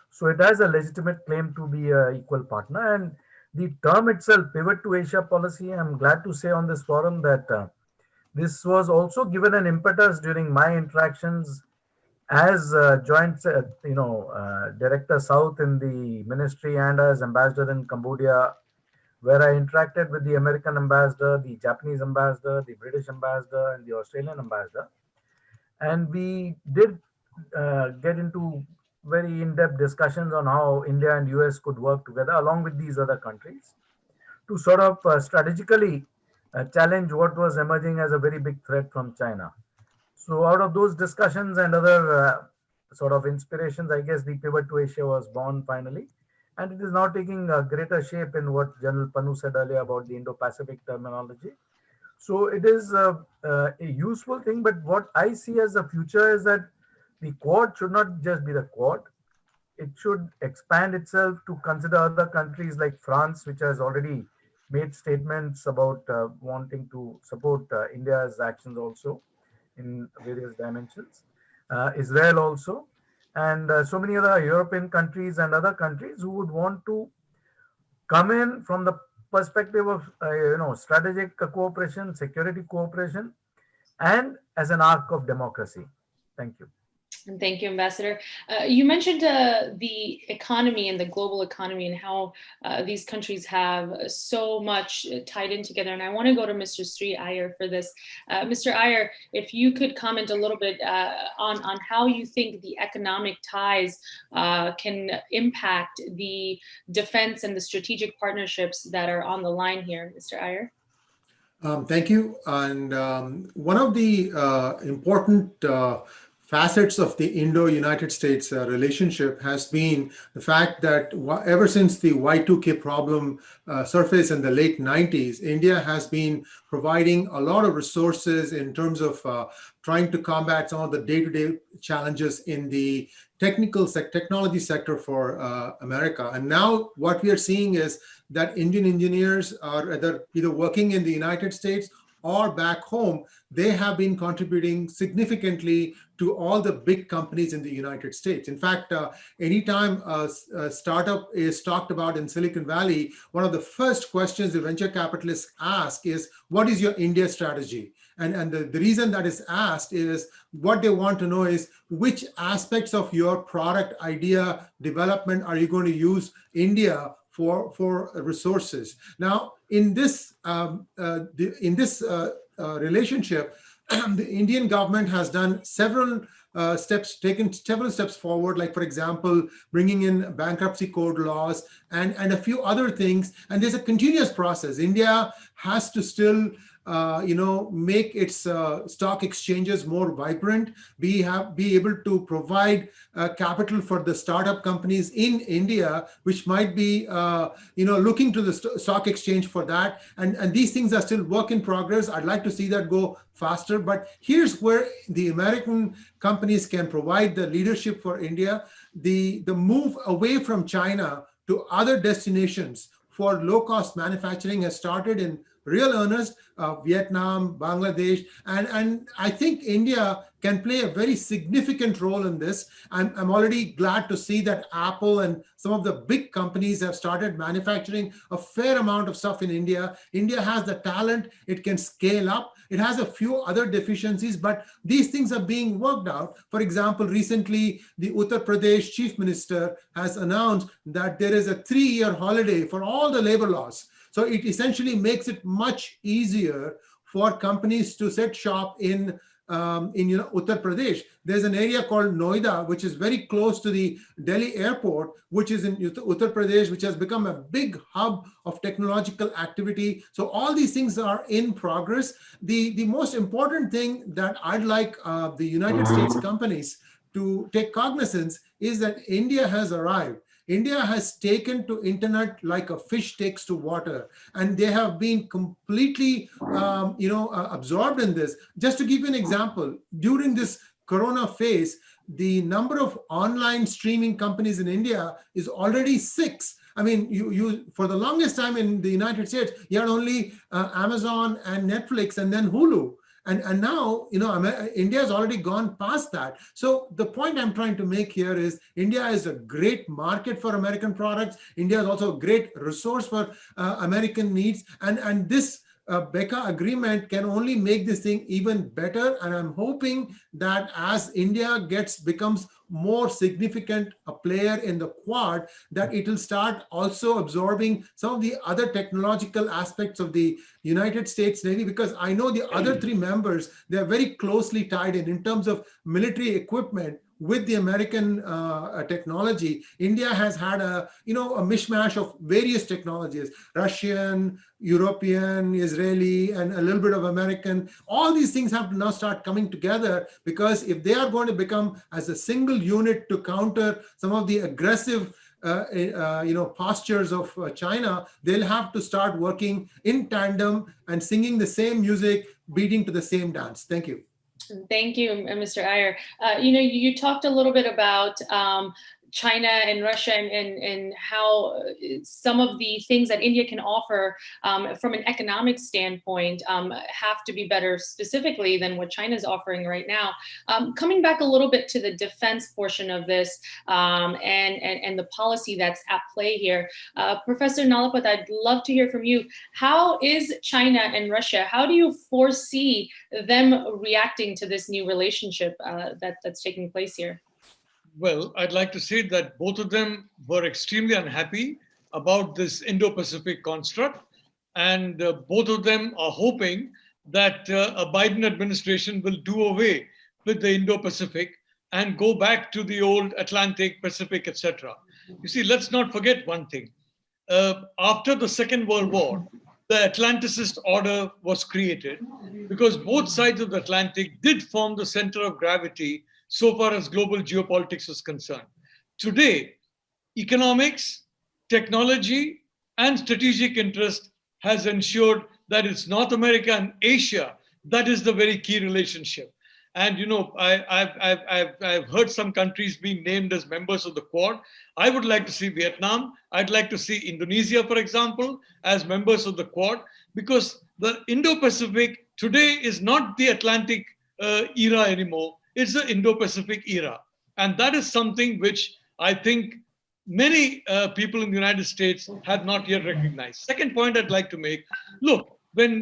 So it has a legitimate claim to be an equal partner. And the term itself, pivot to Asia policy, I'm glad to say on this forum that this was also given an impetus during my interactions as joint, director South in the ministry and as ambassador in Cambodia, where I interacted with the American ambassador, the Japanese ambassador, the British ambassador, and the Australian ambassador. And we did get into very in-depth discussions on how India and US could work together along with these other countries to sort of strategically challenge what was emerging as a very big threat from China. So out of those discussions and other sort of inspirations, I guess the pivot to Asia was born finally. And it is now taking a greater shape in what General Panu said earlier about the Indo-Pacific terminology. So it is a useful thing, but what I see as the future is that the Quad should not just be the Quad. It should expand itself to consider other countries like France, which has already made statements about wanting to support India's actions also in various dimensions. Israel also, and so many other European countries and other countries who would want to come in from the perspective of strategic cooperation, security cooperation, and as an arc of democracy. Thank you. And thank you, Ambassador. You mentioned the economy and the global economy and how these countries have so much tied in together. And I want to go to Mr. Sri Iyer for this. Mr. Iyer, if you could comment a little bit on how you think the economic ties can impact the defense and the strategic partnerships that are on the line here, Mr. Iyer. Thank you. And one of the important facets of the Indo-United States relationship has been the fact that ever since the Y2K problem surfaced in the late 90s, India has been providing a lot of resources in terms of trying to combat some of the day-to-day challenges in the technology sector for America. And now what we are seeing is that Indian engineers are either working in the United States or back home. They have been contributing significantly to all the big companies in the United States. In fact, anytime a startup is talked about in Silicon Valley, one of the first questions the venture capitalists ask is, what is your India strategy? And the reason that is asked is what they want to know is which aspects of your product idea development are you going to use India for resources. Now, in this relationship, the Indian government has done taken several steps forward, like, for example, bringing in bankruptcy code laws and a few other things. And there's a continuous process. India has to still make its stock exchanges more vibrant, be able to provide capital for the startup companies in India, which might be, looking to the stock exchange for that. And these things are still work in progress. I'd like to see that go faster. But here's where the American companies can provide the leadership for India. The move away from China to other destinations for low-cost manufacturing has started in real earnest, Vietnam, Bangladesh, and I think India can play a very significant role in this. I'm already glad to see that Apple and some of the big companies have started manufacturing a fair amount of stuff in India. India has the talent, it can scale up. It has a few other deficiencies, but these things are being worked out. For example, recently, the Uttar Pradesh chief minister has announced that there is a 3-year holiday for all the labor laws. So it essentially makes it much easier for companies to set shop in Uttar Pradesh. There's an area called Noida, which is very close to the Delhi airport, which is in Uttar Pradesh, which has become a big hub of technological activity. So all these things are in progress. The most important thing that I'd like the United States companies to take cognizance is that India has arrived. India has taken to internet like a fish takes to water, and they have been completely, absorbed in this. Just to give you an example, during this Corona phase, the number of online streaming companies in India is already 6. I mean, you for the longest time in the United States, you had only Amazon and Netflix and then Hulu. And now, India has already gone past that. So the point I'm trying to make here is India is a great market for American products. India is also a great resource for American needs. And this BECA agreement can only make this thing even better. And I'm hoping that as India becomes more significant a player in the Quad, that it will start also absorbing some of the other technological aspects of the United States Navy, because I know the other 3 members, they're very closely tied in terms of military equipment with the American technology. India has had a mishmash of various technologies, Russian, European, Israeli, and a little bit of American. All these things have to now start coming together, because if they are going to become as a single unit to counter some of the aggressive postures of China, they'll have to start working in tandem and singing the same music, beating to the same dance. Thank you. Thank you, Mr. Iyer. You talked a little bit about China and Russia and how some of the things that India can offer from an economic standpoint have to be better specifically than what China is offering right now. Coming back a little bit to the defense portion of this and the policy that's at play here, Professor Nalapat, I'd love to hear from you. How is China and Russia, how do you foresee them reacting to this new relationship that's taking place here? Well, I'd like to say that both of them were extremely unhappy about this Indo-Pacific construct, and both of them are hoping that a Biden administration will do away with the Indo-Pacific and go back to the old Atlantic, Pacific, etc. You see, let's not forget one thing. After the Second World War, the Atlanticist order was created because both sides of the Atlantic did form the center of gravity so far as global geopolitics is concerned. Today, economics, technology, and strategic interest has ensured that it's North America and Asia that is the very key relationship. And I've heard some countries being named as members of the Quad. I would like to see Vietnam. I'd like to see Indonesia, for example, as members of the Quad, because the Indo-Pacific today is not the Atlantic era anymore. It's the Indo-Pacific era. And that is something which I think many people in the United States have not yet recognized. Second point I'd like to make, look, when,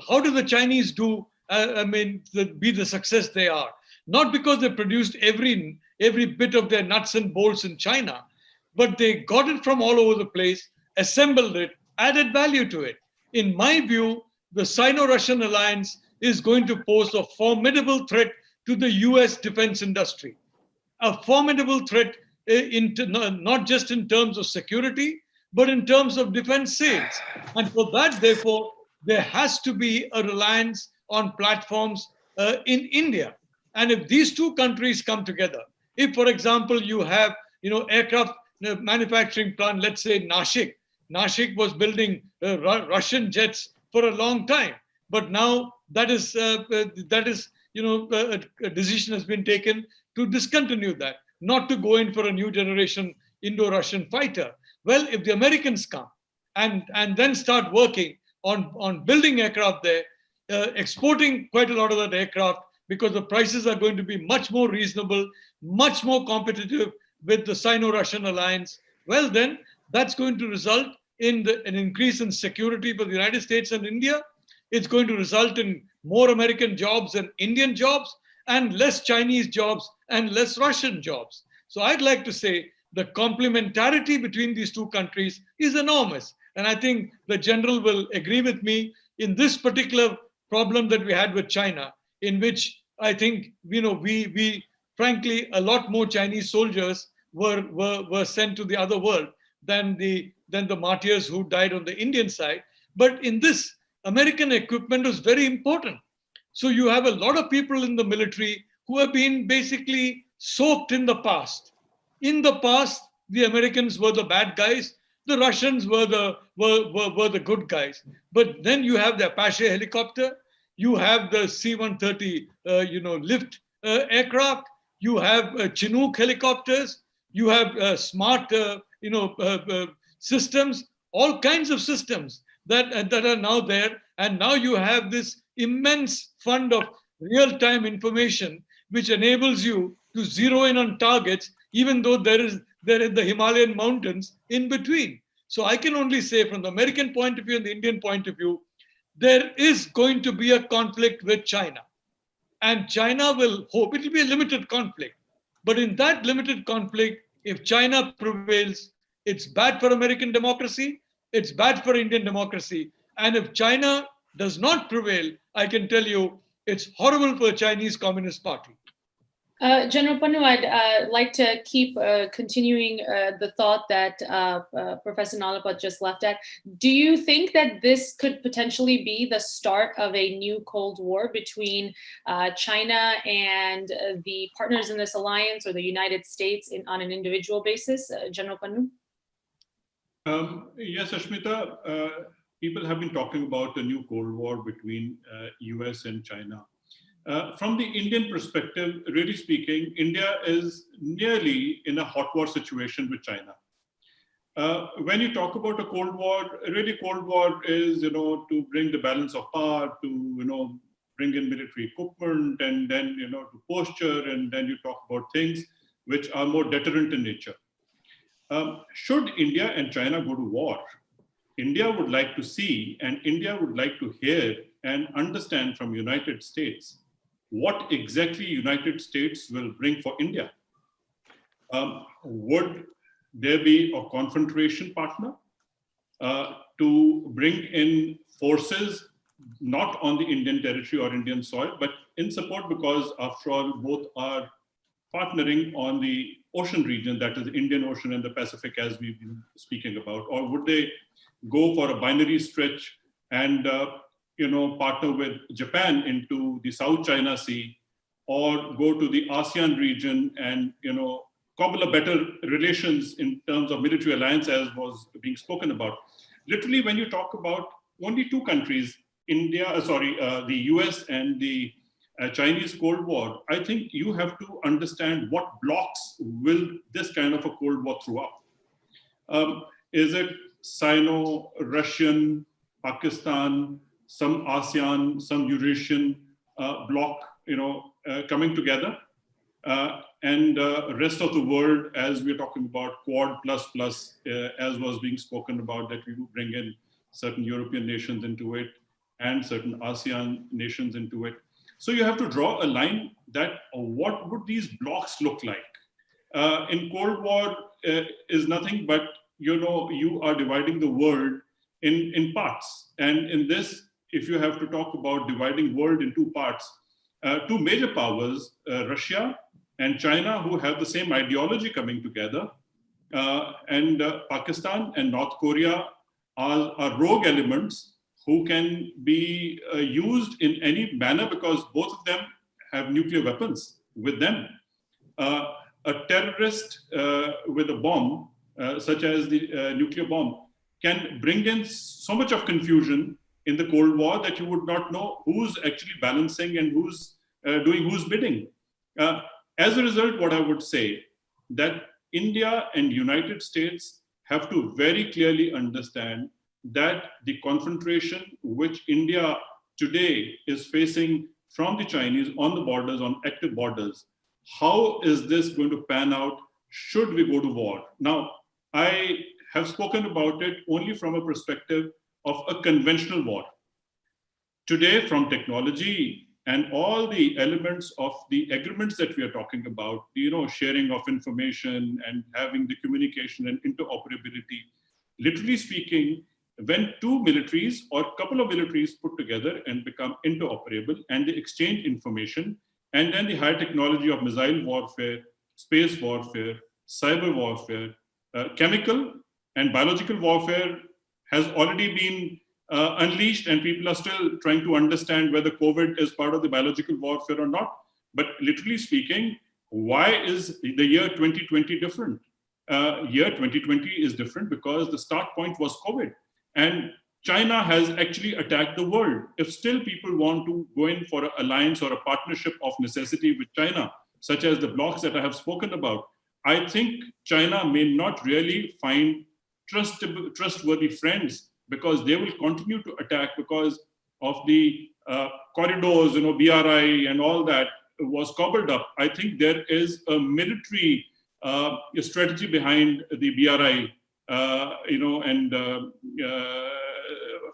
how do the Chinese do, be the success they are? Not because they produced every bit of their nuts and bolts in China, but they got it from all over the place, assembled it, added value to it. In my view, the Sino-Russian alliance is going to pose a formidable threat to the US defense industry, a formidable threat not just in terms of security, but in terms of defense sales. And for that, therefore, there has to be a reliance on platforms in India. And if these two countries come together, if, for example, you have aircraft manufacturing plant, let's say Nashik was building Russian jets for a long time, but now that is a decision has been taken to discontinue that, not to go in for a new generation Indo-Russian fighter. Well, if the Americans come and then start working on building aircraft there, exporting quite a lot of that aircraft, because the prices are going to be much more reasonable, much more competitive with the Sino-Russian alliance, well then, that's going to result in an increase in security for the United States and India. It's going to result in more American jobs than Indian jobs, and less Chinese jobs and less Russian jobs. So I'd like to say the complementarity between these two countries is enormous. And I think the general will agree with me in this particular problem that we had with China, in which I think, we frankly, a lot more Chinese soldiers were sent to the other world than the martyrs who died on the Indian side. But in this, American equipment was very important. So you have a lot of people in the military who have been basically soaked in the past. In the past, the Americans were the bad guys. The Russians were the good guys. But then you have the Apache helicopter. You have the C-130, lift aircraft. You have Chinook helicopters. You have smart, systems. All kinds of systems that are now there. And now you have this immense fund of real-time information, which enables you to zero in on targets, even though there is the Himalayan mountains in between. So I can only say, from the American point of view and the Indian point of view, there is going to be a conflict with China. And China will hope, it will be a limited conflict. But in that limited conflict, if China prevails, it's bad for American democracy, it's bad for Indian democracy. And if China does not prevail, I can tell you, it's horrible for the Chinese Communist Party. General Pannu, I'd like to keep continuing the thought that Professor Nalapat just left at. Do you think that this could potentially be the start of a new Cold War between China and the partners in this alliance, or the United States on an individual basis? General Pannu? Yes, Ashmita, people have been talking about a new Cold War between US and China. From the Indian perspective, really speaking, India is nearly in a hot war situation with China. When you talk about a Cold War, really Cold War is, to bring the balance of power, to, bring in military equipment, and then, to posture, and then you talk about things which are more deterrent in nature. Should India and China go to war, India would like to see, and India would like to hear and understand from United States what exactly United States will bring for India. Would there be a confrontation partner to bring in forces not on the Indian territory or Indian soil, but in support, because after all, both are partnering on the ocean region, that is the Indian Ocean and the Pacific, as we've been speaking about? Or would they go for a binary stretch and partner with Japan into the South China Sea, or go to the ASEAN region and cobble a better relations in terms of military alliance, as was being spoken about? Literally, when you talk about only two countries, the US and the Chinese Cold War, I think you have to understand what blocks will this kind of a Cold War throw up. Is it Sino-Russian, Pakistan, some ASEAN, some Eurasian bloc, coming together, and rest of the world, as we're talking about Quad plus, as was being spoken about, that we will bring in certain European nations into it and certain ASEAN nations into it. So you have to draw a line that what would these blocks look like? In Cold War is nothing but, you are dividing the world in parts. And in this, if you have to talk about dividing world in two parts, two major powers, Russia and China, who have the same ideology coming together, and Pakistan and North Korea are rogue elements who can be used in any manner, because both of them have nuclear weapons with them. A terrorist with a bomb, such as the nuclear bomb, can bring in so much of confusion in the Cold War that you would not know who's actually balancing and who's doing whose bidding. As a result, what I would say, that India and United States have to very clearly understand that the confrontation which India today is facing from the Chinese on the borders, on active borders, how is this going to pan out should we go to war? Now, I have spoken about it only from a perspective of a conventional war. Today, from technology and all the elements of the agreements that we are talking about, sharing of information and having the communication and interoperability, literally speaking, when two militaries or a couple of militaries put together and become interoperable and they exchange information and then the high technology of missile warfare, space warfare, cyber warfare, chemical and biological warfare has already been unleashed, and people are still trying to understand whether COVID is part of the biological warfare or not. But literally speaking, why is the year 2020 different? Year 2020 is different because the start point was COVID. And China has actually attacked the world. If still people want to go in for an alliance or a partnership of necessity with China, such as the blocks that I have spoken about, I think China may not really find trustworthy friends, because they will continue to attack because of the corridors, BRI and all that was cobbled up. I think there is a military strategy behind the BRI, and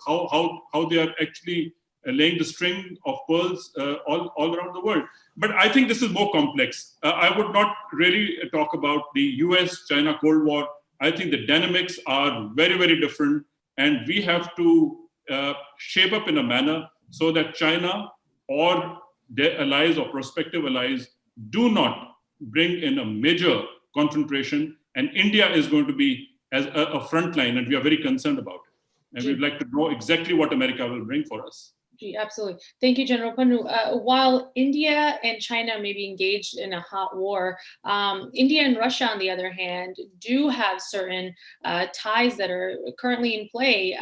how they are actually laying the string of pearls all around the world. But I think this is more complex. I would not really talk about the US-China Cold War. I think the dynamics are very, very different, and we have to shape up in a manner so that China or their allies or prospective allies do not bring in a major confrontation, and India is going to be as a front line, and we are very concerned about it. And we'd like to know exactly what America will bring for us. Absolutely. Thank you, General Pannu. While India and China may be engaged in a hot war, India and Russia, on the other hand, do have certain ties that are currently in play.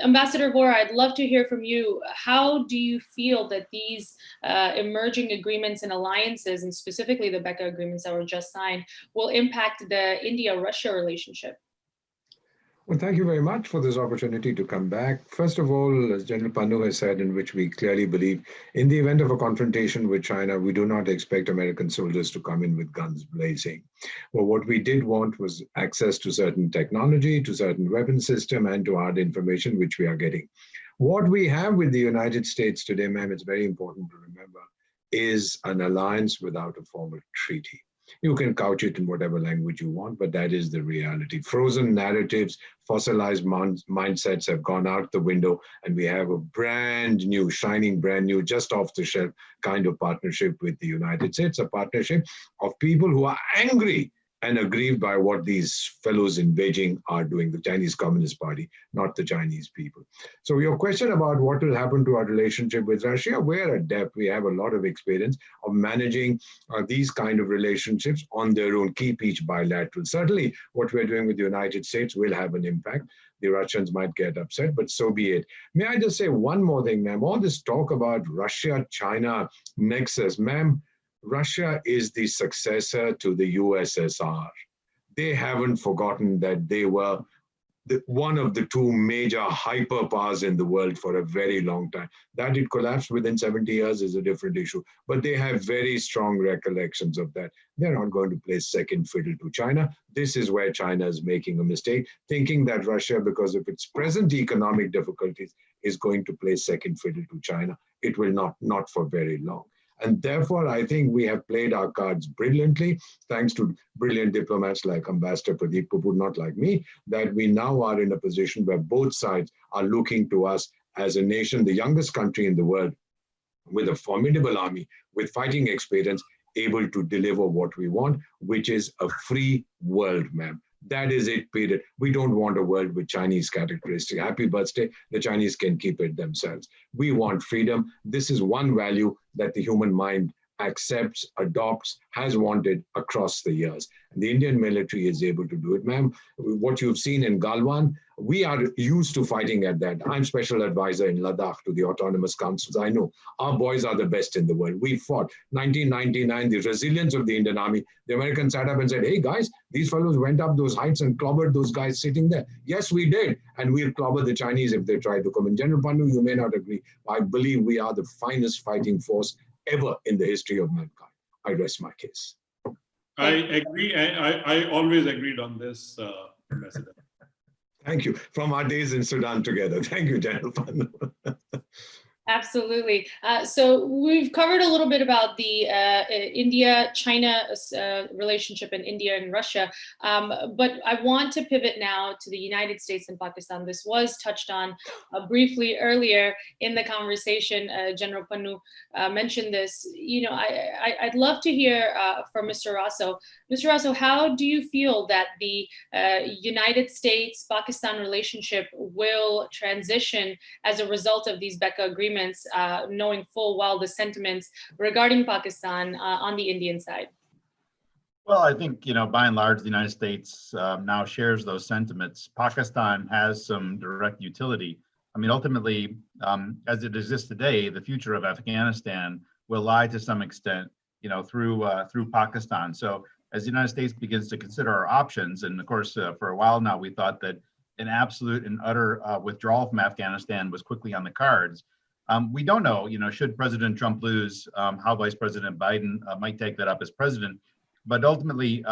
Ambassador Vora, I'd love to hear from you. How do you feel that these emerging agreements and alliances, and specifically the BECA agreements that were just signed, will impact the India-Russia relationship? Well, thank you very much for this opportunity to come back. First of all, as General Pannu has said, in which we clearly believe, in the event of a confrontation with China, we do not expect American soldiers to come in with guns blazing. Well, what we did want was access to certain technology, to certain weapon system, and to hard information, which we are getting. What we have with the United States today, ma'am, it's very important to remember, is an alliance without a formal treaty. You can couch it in whatever language you want, but that is the reality. Frozen narratives, fossilized mindsets have gone out the window, and we have a brand new, shining brand new, just off the shelf kind of partnership with the United States, a partnership of people who are angry and aggrieved by what these fellows in Beijing are doing, the Chinese Communist Party, not the Chinese people. So your question about what will happen to our relationship with Russia, we're adept. We have a lot of experience of managing these kind of relationships on their own, keep each bilateral. Certainly what we're doing with the United States will have an impact. The Russians might get upset, but so be it. May I just say one more thing, ma'am? All this talk about Russia-China nexus, ma'am, Russia is the successor to the USSR. They haven't forgotten that they were one of the two major hyperpowers in the world for a very long time. That it collapsed within 70 years is a different issue, but they have very strong recollections of that. They're not going to play second fiddle to China. This is where China is making a mistake, thinking that Russia, because of its present economic difficulties, is going to play second fiddle to China. It will not for very long. And therefore, I think we have played our cards brilliantly, thanks to brilliant diplomats like Ambassador Pradeep Kapoor, not like me, that we now are in a position where both sides are looking to us as a nation, the youngest country in the world, with a formidable army, with fighting experience, able to deliver what we want, which is a free world, ma'am. That is it, period. We don't want a world with Chinese characteristics. Happy birthday, the Chinese can keep it themselves. We want freedom. This is one value that the human mind accepts, adopts, has wanted across the years. And the Indian military is able to do it, ma'am. What you've seen in Galwan, we are used to fighting at that. I'm special advisor in Ladakh to the autonomous councils. I know our boys are the best in the world. We fought 1999, the resilience of the Indian Army. The Americans sat up and said, hey guys, these fellows went up those heights and clobbered those guys sitting there. Yes, we did. And we'll clobber the Chinese if they try to come in. General Pannu, you may not agree. I believe we are the finest fighting force ever in the history of mankind. I rest my case. I agree. I always agreed on this, Ambassador. Thank you. From our days in Sudan together. Thank you, General Pannu. Absolutely. So we've covered a little bit about the India-China relationship in India and Russia, but I want to pivot now to the United States and Pakistan. This was touched on briefly earlier in the conversation. General Pannu mentioned this. You know, I'd love to hear from Mr. Raso. Mr. Raso, how do you feel that the United States-Pakistan relationship will transition as a result of these Becca agreements, knowing full well the sentiments regarding Pakistan on the Indian side? Well, I think, you know, by and large, the United States now shares those sentiments. Pakistan has some direct utility. I mean, ultimately, as it exists today, the future of Afghanistan will lie to some extent, you know, through Pakistan. So as the United States begins to consider our options, and of course, for a while now, we thought that an absolute and utter withdrawal from Afghanistan was quickly on the cards. We don't know, you know, should President Trump lose, how Vice President Biden might take that up as president. But ultimately,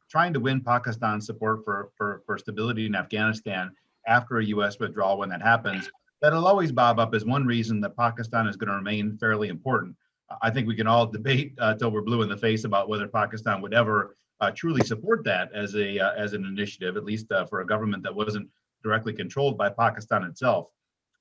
trying to win Pakistan's support for stability in Afghanistan after a U.S. withdrawal, when that happens, that'll always bob up as one reason that Pakistan is going to remain fairly important. I think we can all debate till we're blue in the face about whether Pakistan would ever truly support that as an initiative, at least for a government that wasn't directly controlled by Pakistan itself.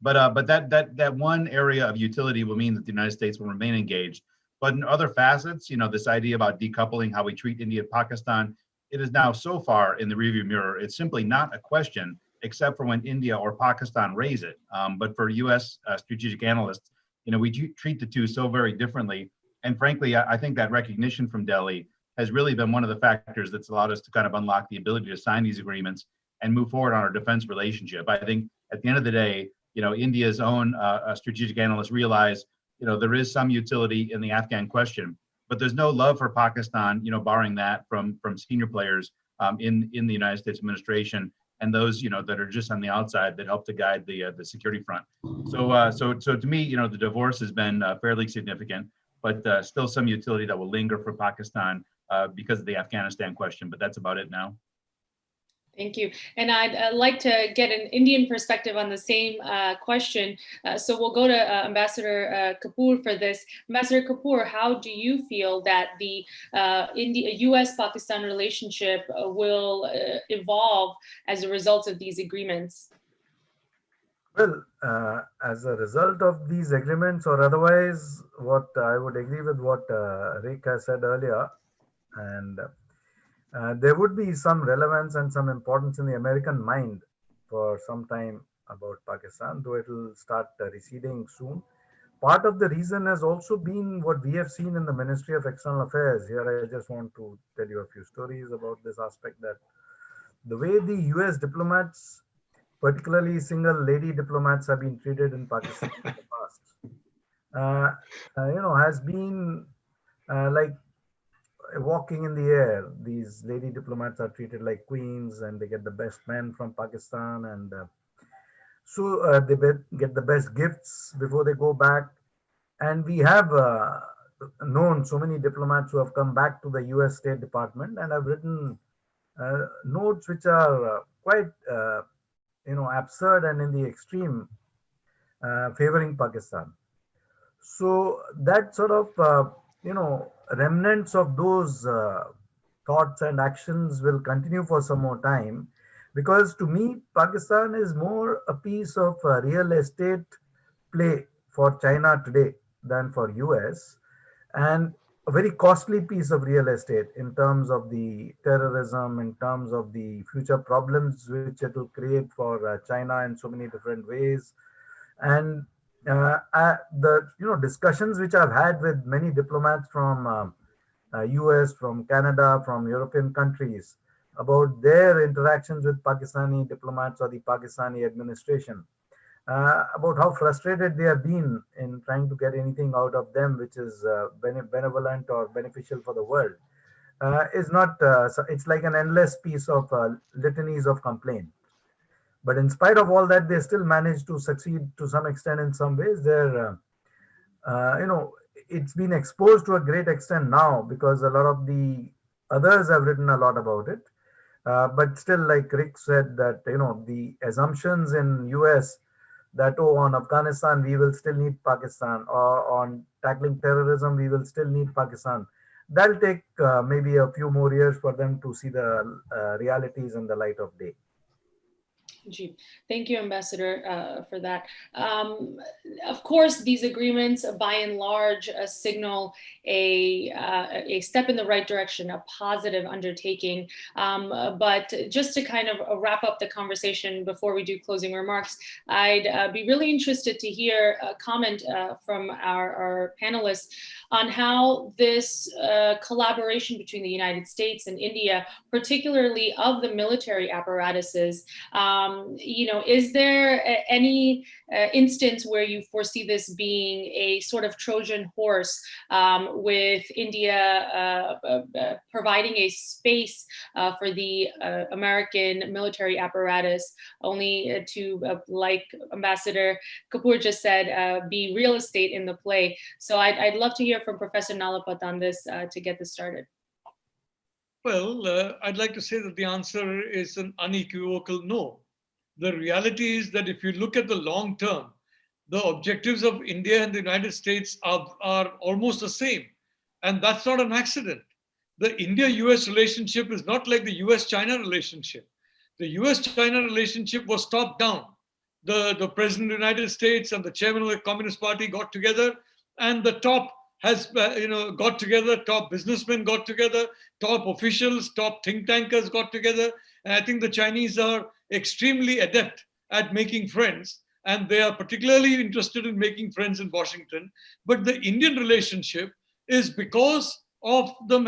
But that one area of utility will mean that the United States will remain engaged. But in other facets, you know, this idea about decoupling how we treat India and Pakistan, it is now so far in the rearview mirror, it's simply not a question, except for when India or Pakistan raise it. But for U.S. Strategic analysts, you know, we treat the two so very differently. And frankly, I think that recognition from Delhi has really been one of the factors that's allowed us to kind of unlock the ability to sign these agreements and move forward on our defense relationship. I think at the end of the day, you know, India's own strategic analysts realize, you know, there is some utility in the Afghan question, but there's no love for Pakistan, you know, barring that from senior players in the United States administration and those, you know, that are just on the outside that help to guide the security front. So to me, you know, the divorce has been fairly significant, but still some utility that will linger for Pakistan because of the Afghanistan question. But that's about it now. Thank you. And I'd like to get an Indian perspective on the same question. So we'll go to Ambassador Kapoor for this. Ambassador Kapoor, how do you feel that the U.S.-Pakistan relationship will evolve as a result of these agreements? Well, as a result of these agreements or otherwise, what I would agree with what Rick has said earlier, and there would be some relevance and some importance in the American mind for some time about Pakistan, though it will start receding soon. Part of the reason has also been what we have seen in the Ministry of External Affairs. Here, I just want to tell you a few stories about this aspect, that the way the US diplomats, particularly single lady diplomats, have been treated in Pakistan in the past, you know, has been like walking in the air. These lady diplomats are treated like queens, and they get the best men from Pakistan, and they get the best gifts before they go back. And we have known so many diplomats who have come back to the US State Department and have written notes which are quite you know, absurd and in the extreme, favoring Pakistan. So that sort of you know, remnants of those thoughts and actions will continue for some more time, because to me, Pakistan is more a piece of real estate play for China today than for US, and a very costly piece of real estate in terms of the terrorism, in terms of the future problems which it will create for China in so many different ways. And the discussions which I've had with many diplomats from US, from Canada, from European countries about their interactions with Pakistani diplomats or the Pakistani administration, about how frustrated they have been in trying to get anything out of them which is benevolent or beneficial for the world, is not, it's like an endless piece of litanies of complaint. But in spite of all that, they still manage to succeed to some extent in some ways. They're, it's been exposed to a great extent now because a lot of the others have written a lot about it. But still, like Rick said, that, the assumptions in US that, oh, on Afghanistan, we will still need Pakistan, or on tackling terrorism, we will still need Pakistan. That'll take maybe a few more years for them to see the realities in the light of day. Gee, thank you, Ambassador, for that. Of course, these agreements, by and large, signal a step in the right direction, a positive undertaking. But just to kind of wrap up the conversation before we do closing remarks, I'd be really interested to hear a comment from our panelists on how this collaboration between the United States and India, particularly of the military apparatuses, is there any instance where you foresee this being a sort of Trojan horse, with India providing a space for the American military apparatus, only to, like Ambassador Kapoor just said, be real estate in the play? So I'd love to hear from Professor Nalapat on this to get this started. Well, I'd like to say that the answer is an unequivocal no. The reality is that if you look at the long term, the objectives of India and the United States are almost the same. And that's not an accident. The India-US relationship is not like the US-China relationship. The US-China relationship was top-down. The President of the United States and the Chairman of the Communist Party got together, and the top has got together, top businessmen got together, top officials, top think tankers got together. And I think the Chinese are extremely adept at making friends, and they are particularly interested in making friends in Washington. But the Indian relationship is because of the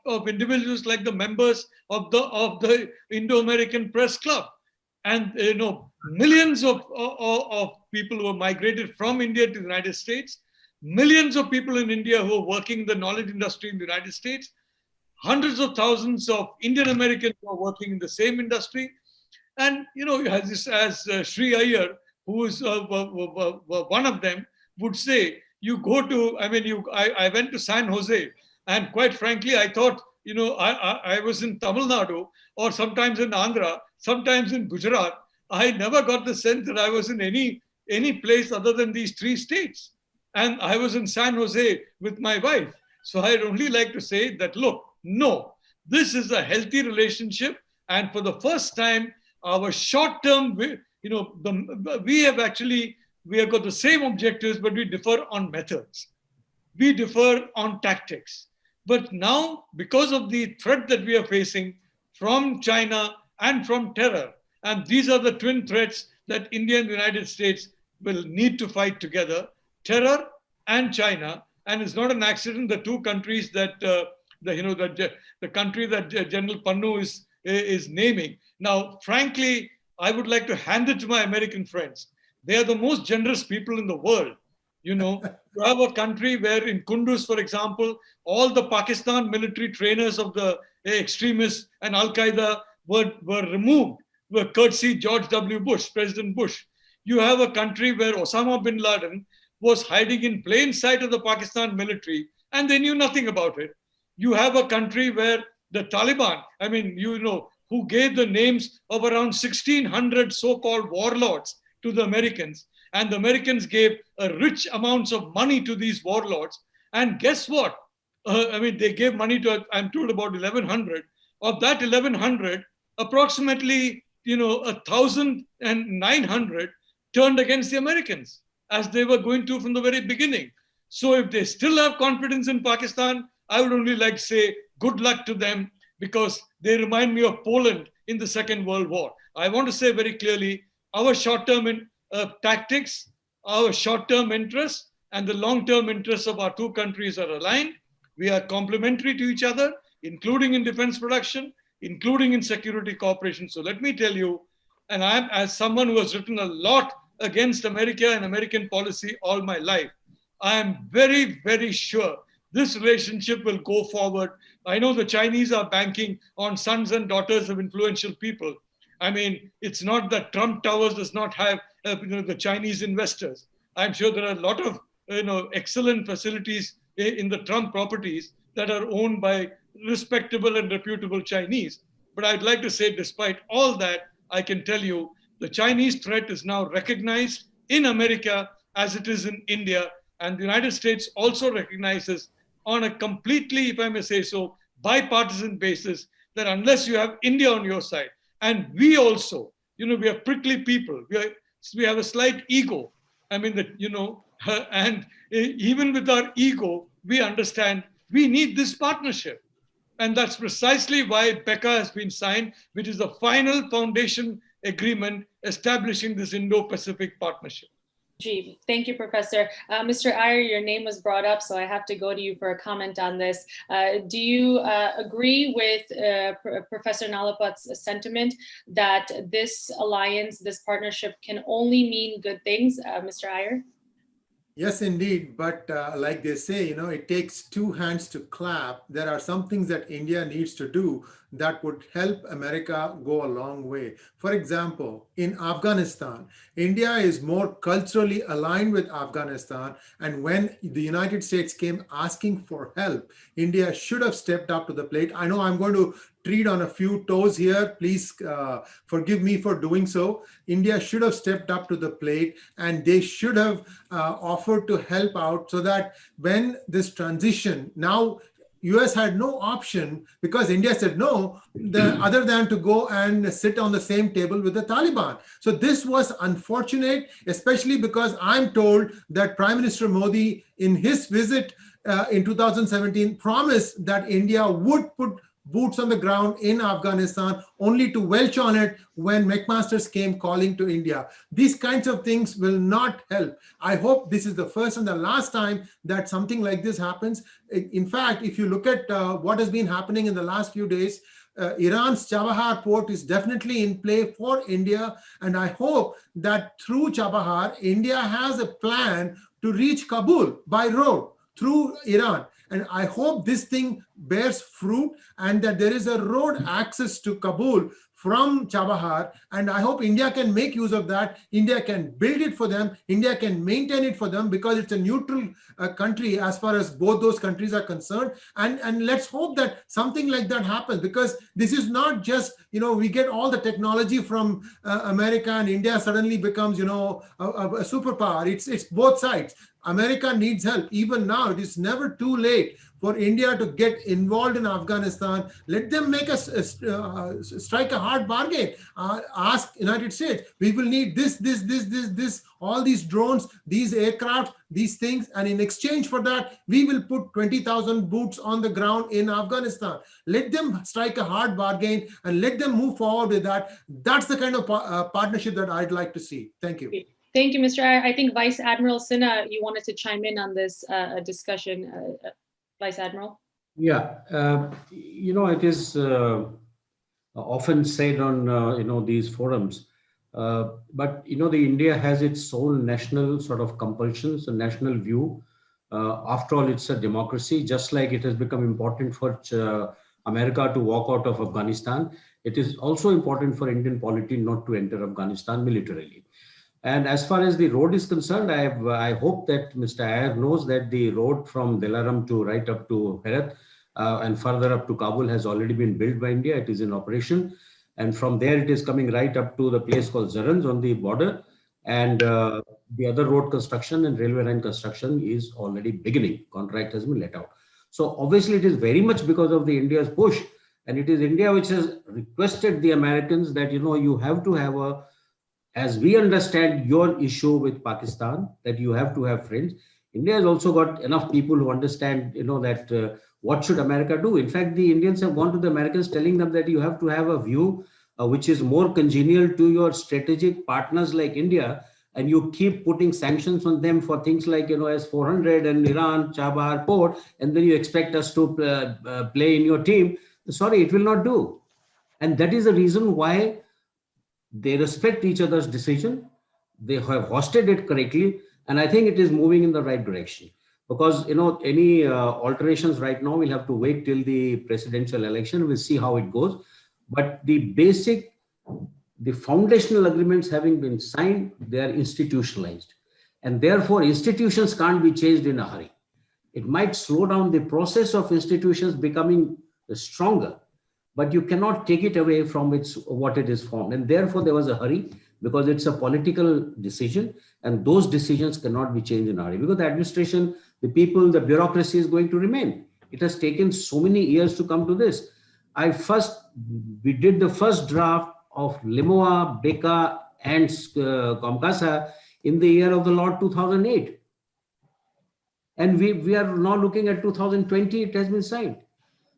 of individuals like the members of the Indo-American Press Club, and millions of people who have migrated from India to the United States, millions of people in India who are working in the knowledge industry in the United States, hundreds of thousands of Indian Americans who are working in the same industry. And, as Sri Iyer, who is one of them, would say, you go to, I went to San Jose, and quite frankly, I thought, I was in Tamil Nadu, or sometimes in Andhra, sometimes in Gujarat. I never got the sense that I was in any place other than these three states. And I was in San Jose with my wife. So I'd only like to say that, look, no, this is a healthy relationship. And for the first time, our short-term, we have got the same objectives, but we differ on methods. We differ on tactics. But now, because of the threat that we are facing from China and from terror, and these are the twin threats that India and the United States will need to fight together, terror and China. And it's not an accident, the two countries that, the country that General Pannu is naming. Now, frankly, I would like to hand it to my American friends. They are the most generous people in the world. You have a country where in Kunduz, for example, all the Pakistan military trainers of the extremists and Al-Qaeda were removed, were courtesy George W. Bush, President Bush. You have a country where Osama bin Laden was hiding in plain sight of the Pakistan military, and they knew nothing about it. You have a country where the Taliban, who gave the names of around 1,600 so-called warlords to the Americans, and the Americans gave rich amounts of money to these warlords. And guess what? They gave money to, I'm told, about 1,100. Of that 1,100, approximately 1,900 turned against the Americans, as they were going to from the very beginning. So if they still have confidence in Pakistan, I would only like to say good luck to them, because they remind me of Poland in the Second World War. I want to say very clearly, our short-term tactics, our short-term interests, and the long-term interests of our two countries are aligned. We are complementary to each other, including in defense production, including in security cooperation. So let me tell you, and I'm, as someone who has written a lot against America and American policy all my life, I am very, very sure this relationship will go forward. I know the Chinese are banking on sons and daughters of influential people. It's not that Trump Towers does not have the Chinese investors. I'm sure there are a lot of excellent facilities in the Trump properties that are owned by respectable and reputable Chinese. But I'd like to say, despite all that, I can tell you The Chinese threat is now recognized in America as it is in India, and the United States also recognizes on a completely, if I may say so, bipartisan basis that unless you have India on your side, and we also, we are prickly people, we have a slight ego. I mean, that, and even with our ego, we understand we need this partnership. And that's precisely why BECA has been signed, which is the final foundation agreement establishing this Indo-Pacific partnership. Gee, thank you, Professor. Mr. Iyer, your name was brought up, so I have to go to you for a comment on this. Do you agree with Professor Nalapat's sentiment that this alliance, this partnership can only mean good things, Mr. Iyer? Yes, indeed. But like they say, it takes two hands to clap. There are some things that India needs to do that would help America go a long way. For example, in Afghanistan, India is more culturally aligned with Afghanistan. And when the United States came asking for help, India should have stepped up to the plate. I know I'm going to tread on a few toes here. Please forgive me for doing so. India should have stepped up to the plate, and they should have offered to help out so that when this transition, now US had no option because India said no, other than to go and sit on the same table with the Taliban. So this was unfortunate, especially because I'm told that Prime Minister Modi in his visit in 2017 promised that India would put boots on the ground in Afghanistan, only to welch on it when McMaster's came calling to India. These kinds of things will not help. I hope this is the first and the last time that something like this happens. In fact, if you look at what has been happening in the last few days, Iran's Chabahar port is definitely in play for India. And I hope that through Chabahar, India has a plan to reach Kabul by road through Iran. And I hope this thing bears fruit and that there is a road access to Kabul from Chabahar. And I hope India can make use of that. India can build it for them. India can maintain it for them because it's a neutral country as far as both those countries are concerned. And let's hope that something like that happens, because this is not just, we get all the technology from America and India suddenly becomes, a superpower. It's both sides. America needs help. Even now, it is never too late for India to get involved in Afghanistan. Let them make us strike a hard bargain. Ask United States, we will need this, all these drones, these aircraft, these things. And in exchange for that, we will put 20,000 boots on the ground in Afghanistan. Let them strike a hard bargain and let them move forward with that. That's the kind of partnership that I'd like to see. Thank you. Thank you, Mr. Iyer. I think Vice Admiral Sinha, you wanted to chime in on this discussion, Vice Admiral. Yeah, it is often said on these forums, but the India has its own national sort of compulsions, a national view. After all, it's a democracy. Just like it has become important for America to walk out of Afghanistan, it is also important for Indian polity not to enter Afghanistan militarily. And as far as the road is concerned, I hope that Mr. Iyer knows that the road from Dilaram to right up to Herat and further up to Kabul has already been built by India. It is in operation. And from there, it is coming right up to the place called Zaranj on the border. And the other road construction and railway line construction is already beginning. Contract has been let out. So obviously, it is very much because of the India's push. And it is India which has requested the Americans that, you have to have as we understand your issue with Pakistan, that you have to have friends. India has also got enough people who understand, that what should America do? In fact, the Indians have gone to the Americans telling them that you have to have a view which is more congenial to your strategic partners like India, and you keep putting sanctions on them for things like, S-400 and Iran, Chabahar port, and then you expect us to play in your team. Sorry, it will not do. And that is the reason why they respect each other's decision. They have hosted it correctly. And I think it is moving in the right direction, because, any alterations right now, we'll have to wait till the presidential election. We'll see how it goes. But the foundational agreements having been signed, they are institutionalized. And therefore, institutions can't be changed in a hurry. It might slow down the process of institutions becoming stronger, but you cannot take it away from what it is formed. And therefore, there was a hurry. because it's a political decision, and those decisions cannot be changed in a hurry, because the administration, the people, the bureaucracy is going to remain. It has taken so many years to come to this. We did the first draft of Limoa, Beka, and Comcasa in the year of the Lord 2008. And we are now looking at 2020, it has been signed.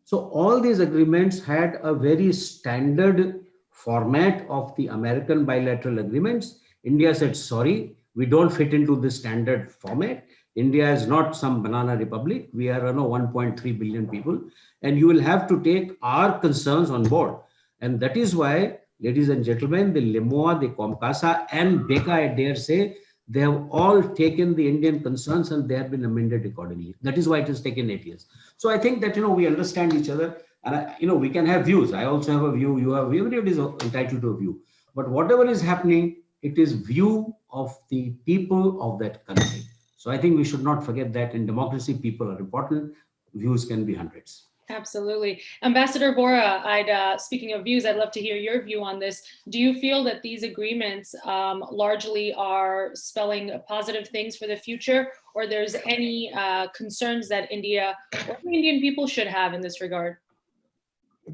So all these agreements had a very standard format of the American bilateral agreements. India said, sorry, we don't fit into this standard format. India is not some banana republic. We are 1.3 billion people, and you will have to take our concerns on board. And that is why, ladies and gentlemen, the Limoa, the Comcasa, and Beka, I dare say, they have all taken the Indian concerns and they have been amended accordingly. That is why it has taken 8 years. So I think that, we understand each other, and we can have views. I also have a view, you have, everybody is entitled to a view. But whatever is happening, it is view of the people of that country. So I think we should not forget that in democracy, people are important. Views can be hundreds. Absolutely. Ambassador Bora, speaking of views, I'd love to hear your view on this. Do you feel that these agreements largely are spelling positive things for the future, or there's any concerns that India or the Indian people should have in this regard?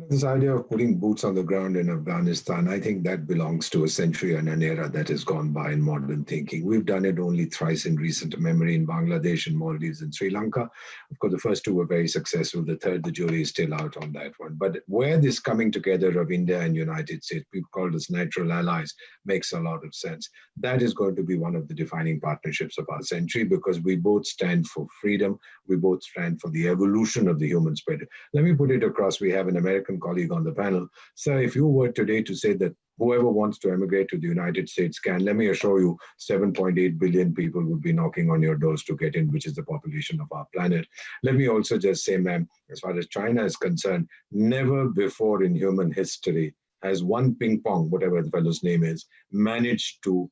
This idea of putting boots on the ground in Afghanistan, I think that belongs to a century and an era that has gone by in modern thinking. We've done it only thrice in recent memory, in Bangladesh, in Maldives, and Sri Lanka. Of course, the first two were very successful. The third, the jury is still out on that one. But where this coming together of India and United States, people called us natural allies, makes a lot of sense. That is going to be one of the defining partnerships of our century, because we both stand for freedom. We both stand for the evolution of the human spirit. Let me put it across. We have an American colleague on the panel. Sir, if you were today to say that whoever wants to emigrate to the United States can, let me assure you, 7.8 billion people would be knocking on your doors to get in, which is the population of our planet. Let me also just say, ma'am, as far as China is concerned, never before in human history has one ping pong, whatever the fellow's name is, managed to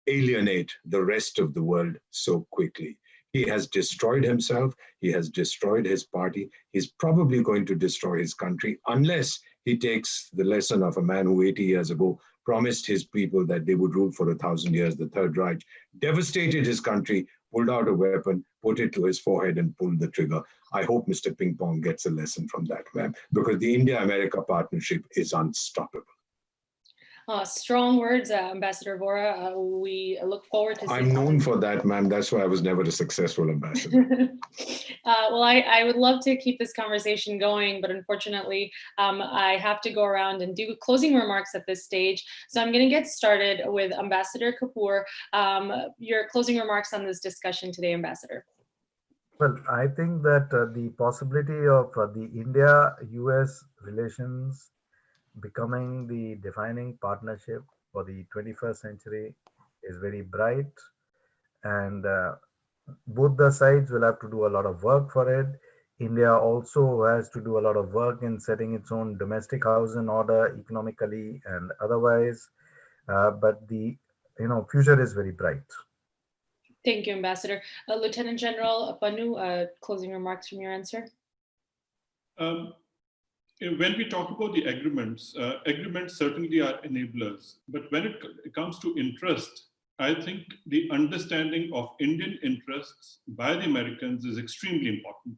alienate the rest of the world so quickly. He has destroyed himself. He has destroyed his party. He's probably going to destroy his country unless he takes the lesson of a man who 80 years ago promised his people that they would rule for 1,000 years, the Third Reich, devastated his country, pulled out a weapon, put it to his forehead and pulled the trigger. I hope Mr. Ping Pong gets a lesson from that, ma'am, because the India-America partnership is unstoppable. Strong words, Ambassador Bora. We look forward to. I'm known for that, ma'am. That's why I was never a successful ambassador. Well, I would love to keep this conversation going, but unfortunately, I have to go around and do closing remarks at this stage. So I'm going to get started with Ambassador Kapoor. Your closing remarks on this discussion today, Ambassador. Well, I think that the possibility of the India-US relations becoming the defining partnership for the 21st century is very bright, and both the sides will have to do a lot of work for it. India also has to do a lot of work in setting its own domestic house in order economically and otherwise, but the future is very bright. Thank you, Ambassador. Lieutenant General Panu, closing remarks from your answer. When we talk about the agreements, agreements certainly are enablers. But when it comes to interest, I think the understanding of Indian interests by the Americans is extremely important.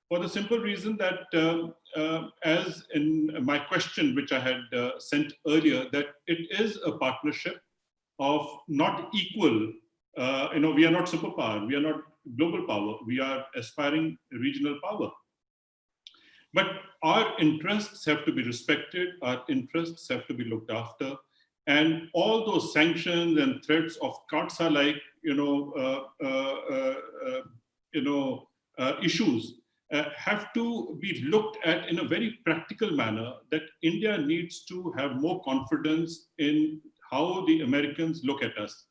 For the simple reason that, as in my question, which I had sent earlier, that it is a partnership of not equal, we are not superpower, we are not global power, we are aspiring regional power. But our interests have to be respected, our interests have to be looked after, and all those sanctions and threats of Katsa-like, issues have to be looked at in a very practical manner, that India needs to have more confidence in how the Americans look at us.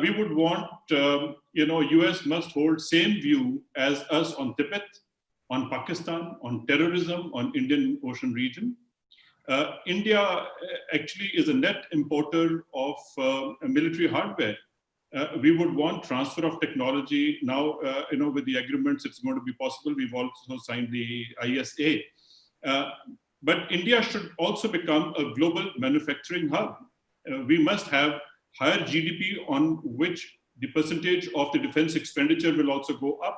We would want, US must hold same view as us on Tibet, on Pakistan, on terrorism, on Indian Ocean region. India actually is a net importer of military hardware. We would want transfer of technology. Now, with the agreements, it's going to be possible. We've also signed the ISA. But India should also become a global manufacturing hub. we must have higher GDP on which the percentage of the defense expenditure will also go up.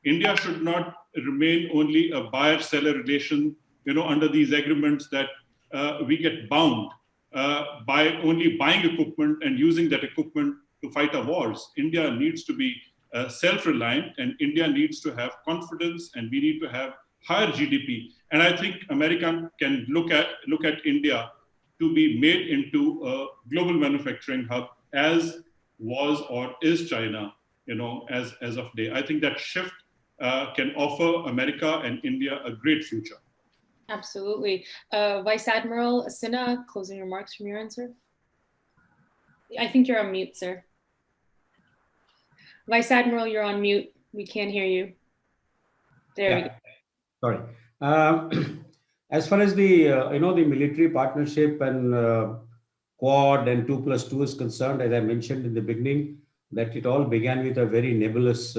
India should not remain only a buyer-seller relation, under these agreements that we get bound by only buying equipment and using that equipment to fight our wars. India needs to be self-reliant, and India needs to have confidence, and we need to have higher GDP. And I think America can look at India to be made into a global manufacturing hub, as was or is China, as of today. I think that shift can offer America and India a great future. Absolutely. Vice Admiral Sinha, closing remarks from your end, sir? I think you're on mute, sir. Vice Admiral, you're on mute. We can't hear you. There we go. Sorry. As far as the the military partnership and Quad and 2+2 is concerned, as I mentioned in the beginning, that it all began with a very nebulous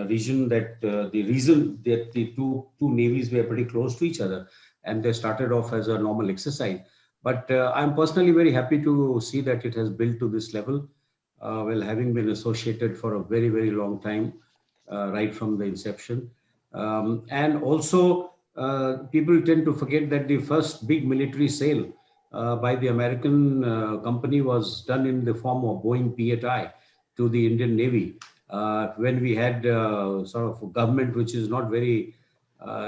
reason that the reason that the two navies were pretty close to each other, and they started off as a normal exercise. But I'm personally very happy to see that it has built to this level, having been associated for a very, very long time, right from the inception. And also, people tend to forget that the first big military sale by the American company was done in the form of Boeing P-8I to the Indian Navy, when we had sort of a government which is not very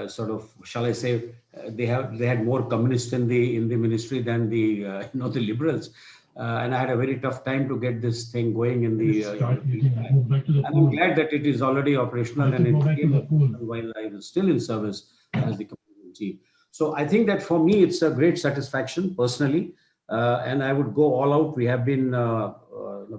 shall I say, they had more communists in the ministry than the the liberals. And I had a very tough time to get this thing going in the and I'm glad that it is already operational, and it came while I was still in service as the commander-in-chief. So I think that for me, it's a great satisfaction personally, and I would go all out. We have been,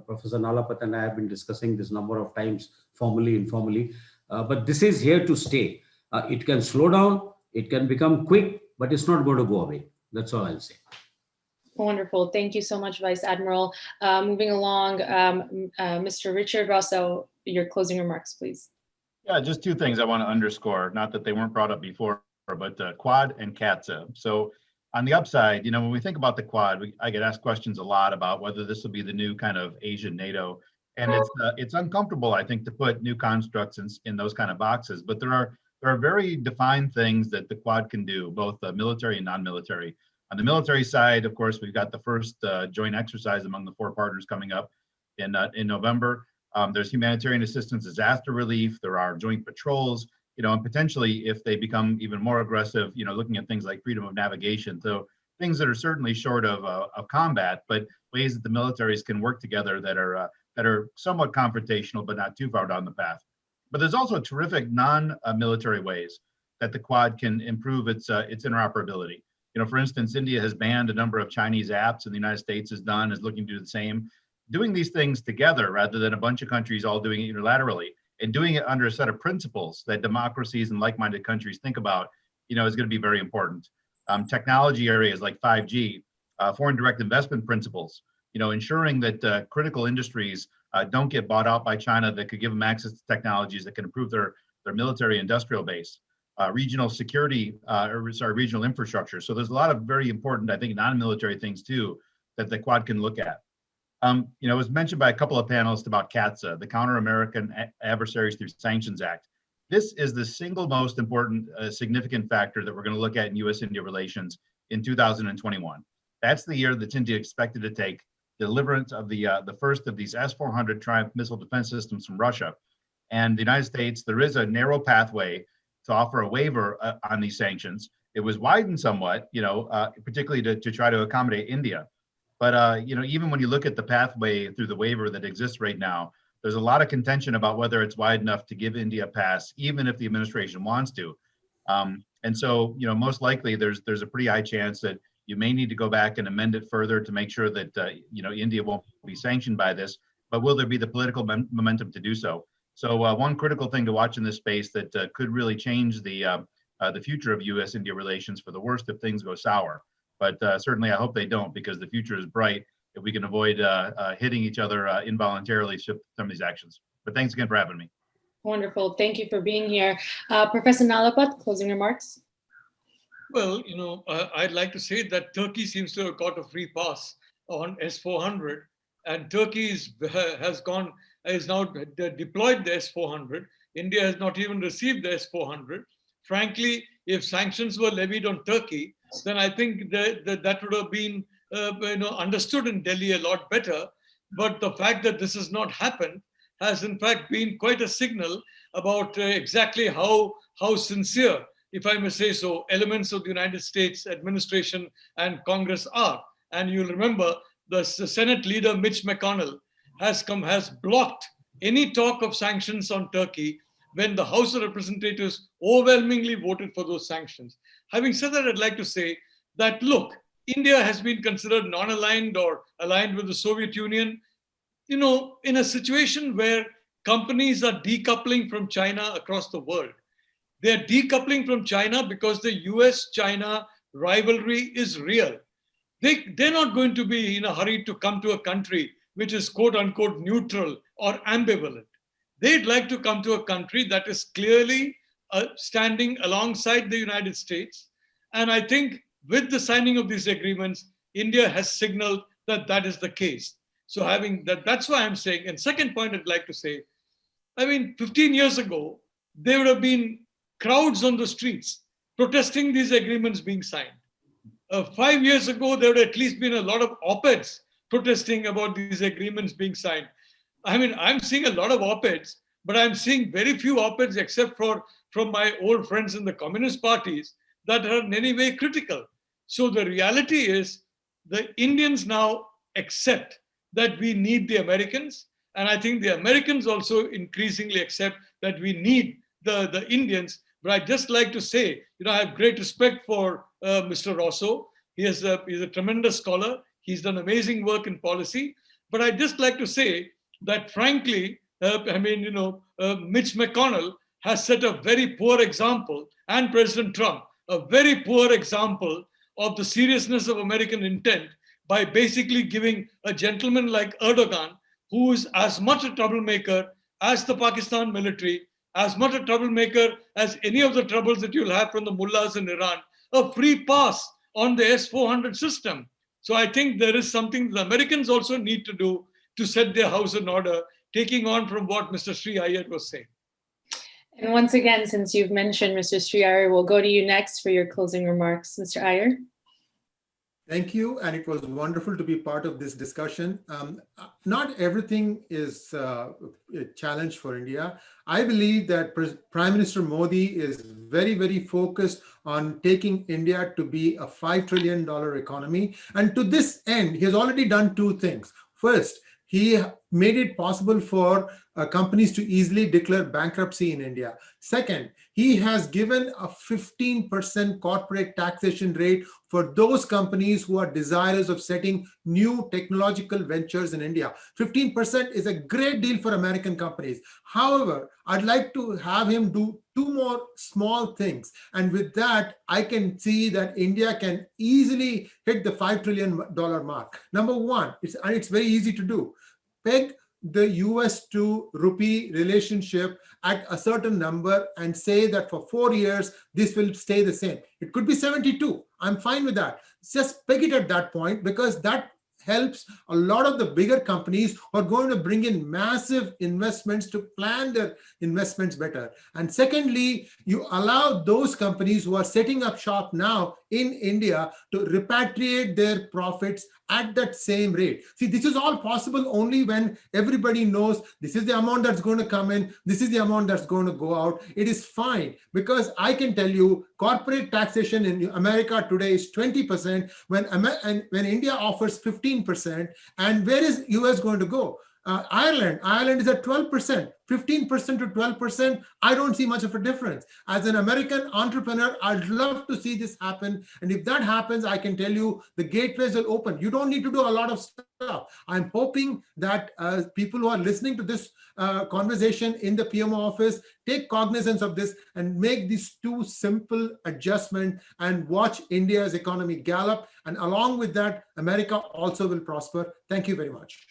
Professor Nalapat and I have been discussing this number of times, formally, informally, but this is here to stay. It can slow down, it can become quick, but it's not going to go away. That's all I'll say. Wonderful. Thank you so much, Vice Admiral. Moving along, Mr. Richard Russell, your closing remarks, please. Yeah, just two things I want to underscore, not that they weren't brought up before, but Quad and CATSA. So on the upside, when we think about the Quad, I get asked questions a lot about whether this will be the new kind of Asian NATO. And it's uncomfortable, I think, to put new constructs in those kind of boxes. But there are very defined things that the Quad can do, both military and non-military. On the military side, of course, we've got the first joint exercise among the four partners coming up in November. There's humanitarian assistance, disaster relief. There are joint patrols, and potentially if they become even more aggressive, looking at things like freedom of navigation. So things that are certainly short of combat, but ways that the militaries can work together that are somewhat confrontational, but not too far down the path. But there's also terrific non-military ways that the Quad can improve its interoperability. For instance, India has banned a number of Chinese apps, and the United States is looking to do the same. Doing these things together rather than a bunch of countries all doing it unilaterally, and doing it under a set of principles that democracies and like-minded countries think about, is going to be very important. Technology areas like 5G, foreign direct investment principles, ensuring that critical industries don't get bought out by China that could give them access to technologies that can improve their military industrial base. Regional security, regional infrastructure. So there's a lot of very important, I think, non-military things too that the Quad can look at. It was mentioned by a couple of panelists about CATSA, the Counter-American Adversaries Through Sanctions Act. This is the single most important, significant factor that we're going to look at in U.S.-India relations in 2021. That's the year that India expected to take deliverance of the first of these S-400 Triumph missile defense systems from Russia. And the United States, there is a narrow pathway to offer a waiver on these sanctions. It was widened somewhat, particularly to try to accommodate India. But even when you look at the pathway through the waiver that exists right now, there's a lot of contention about whether it's wide enough to give India a pass, even if the administration wants to. And so, most likely there's a pretty high chance that you may need to go back and amend it further to make sure that India won't be sanctioned by this. But will there be the political momentum to do so? So one critical thing to watch in this space that could really change the future of U.S.-India relations for the worst if things go sour. But certainly I hope they don't, because the future is bright if we can avoid hitting each other involuntarily with some of these actions. But thanks again for having me. Wonderful. Thank you for being here. Professor Nalapat, closing remarks. Well, I'd like to say that Turkey seems to have got a free pass on S-400, and Turkey is now deployed the S-400. India has not even received the S-400. Frankly, if sanctions were levied on Turkey, then I think that would have been understood in Delhi a lot better. But the fact that this has not happened has in fact been quite a signal about exactly how sincere, if I may say so, elements of the United States administration and Congress are. And you'll remember the Senate leader Mitch McConnell has blocked any talk of sanctions on Turkey when the House of Representatives overwhelmingly voted for those sanctions. Having said that, I'd like to say that, look, India has been considered non-aligned or aligned with the Soviet Union. You know, in a situation where companies are decoupling from China across the world, they're decoupling from China because the US-China rivalry is real. They're not going to be in a hurry to come to a country which is quote unquote neutral or ambivalent. They'd like to come to a country that is clearly standing alongside the United States. And I think with the signing of these agreements, India has signaled that that is the case. So having that's why I'm saying, and second point I'd like to say, I mean, 15 years ago, there would have been crowds on the streets protesting these agreements being signed. 5 years ago, there would at least been a lot of op-eds protesting about these agreements being signed. I mean, I'm seeing a lot of op-eds, but I'm seeing very few op-eds except from my old friends in the communist parties that are in any way critical. So the reality is the Indians now accept that we need the Americans. And I think the Americans also increasingly accept that we need the Indians. But I'd just like to say, I have great respect for Mr. Rosso. He's a tremendous scholar. He's done amazing work in policy. But I'd just like to say that, frankly, Mitch McConnell has set a very poor example, and President Trump, a very poor example of the seriousness of American intent by basically giving a gentleman like Erdogan, who is as much a troublemaker as the Pakistan military, as much a troublemaker as any of the troubles that you'll have from the mullahs in Iran, a free pass on the S-400 system. So I think there is something the Americans also need to do to set their house in order, taking on from what Mr. Sri Iyer was saying. And once again, since you've mentioned Mr. Sri Iyer, we'll go to you next for your closing remarks. Mr. Iyer. Thank you, and it was wonderful to be part of this discussion. Not everything is a challenge for India. I believe that Prime Minister Modi is very, very focused on taking India to be a $5 trillion economy. And to this end, he has already done two things. First, he made it possible for companies to easily declare bankruptcy in India. Second, he has given a 15% corporate taxation rate for those companies who are desirous of setting new technological ventures in India. 15% is a great deal for American companies. However, I'd like to have him do two more small things. And with that, I can see that India can easily hit the $5 trillion mark. Number one, it's very easy to do. Peg the US to rupee relationship at a certain number and say that for 4 years, this will stay the same. It could be 72. I'm fine with that. Just peg it at that point, because that helps a lot of the bigger companies who are going to bring in massive investments to plan their investments better. And secondly, you allow those companies who are setting up shop now in India to repatriate their profits at that same rate. See, this is all possible only when everybody knows this is the amount that's going to come in, this is the amount that's going to go out. It is fine, because I can tell you corporate taxation in America today is 20% when India offers 15%. And where is US going to go? Ireland is at 12%, 15% to 12%. I don't see much of a difference. As an American entrepreneur, I'd love to see this happen. And if that happens, I can tell you the gateways will open. You don't need to do a lot of stuff. I'm hoping that people who are listening to this conversation in the PMO office take cognizance of this and make these two simple adjustments and watch India's economy gallop. And along with that, America also will prosper. Thank you very much.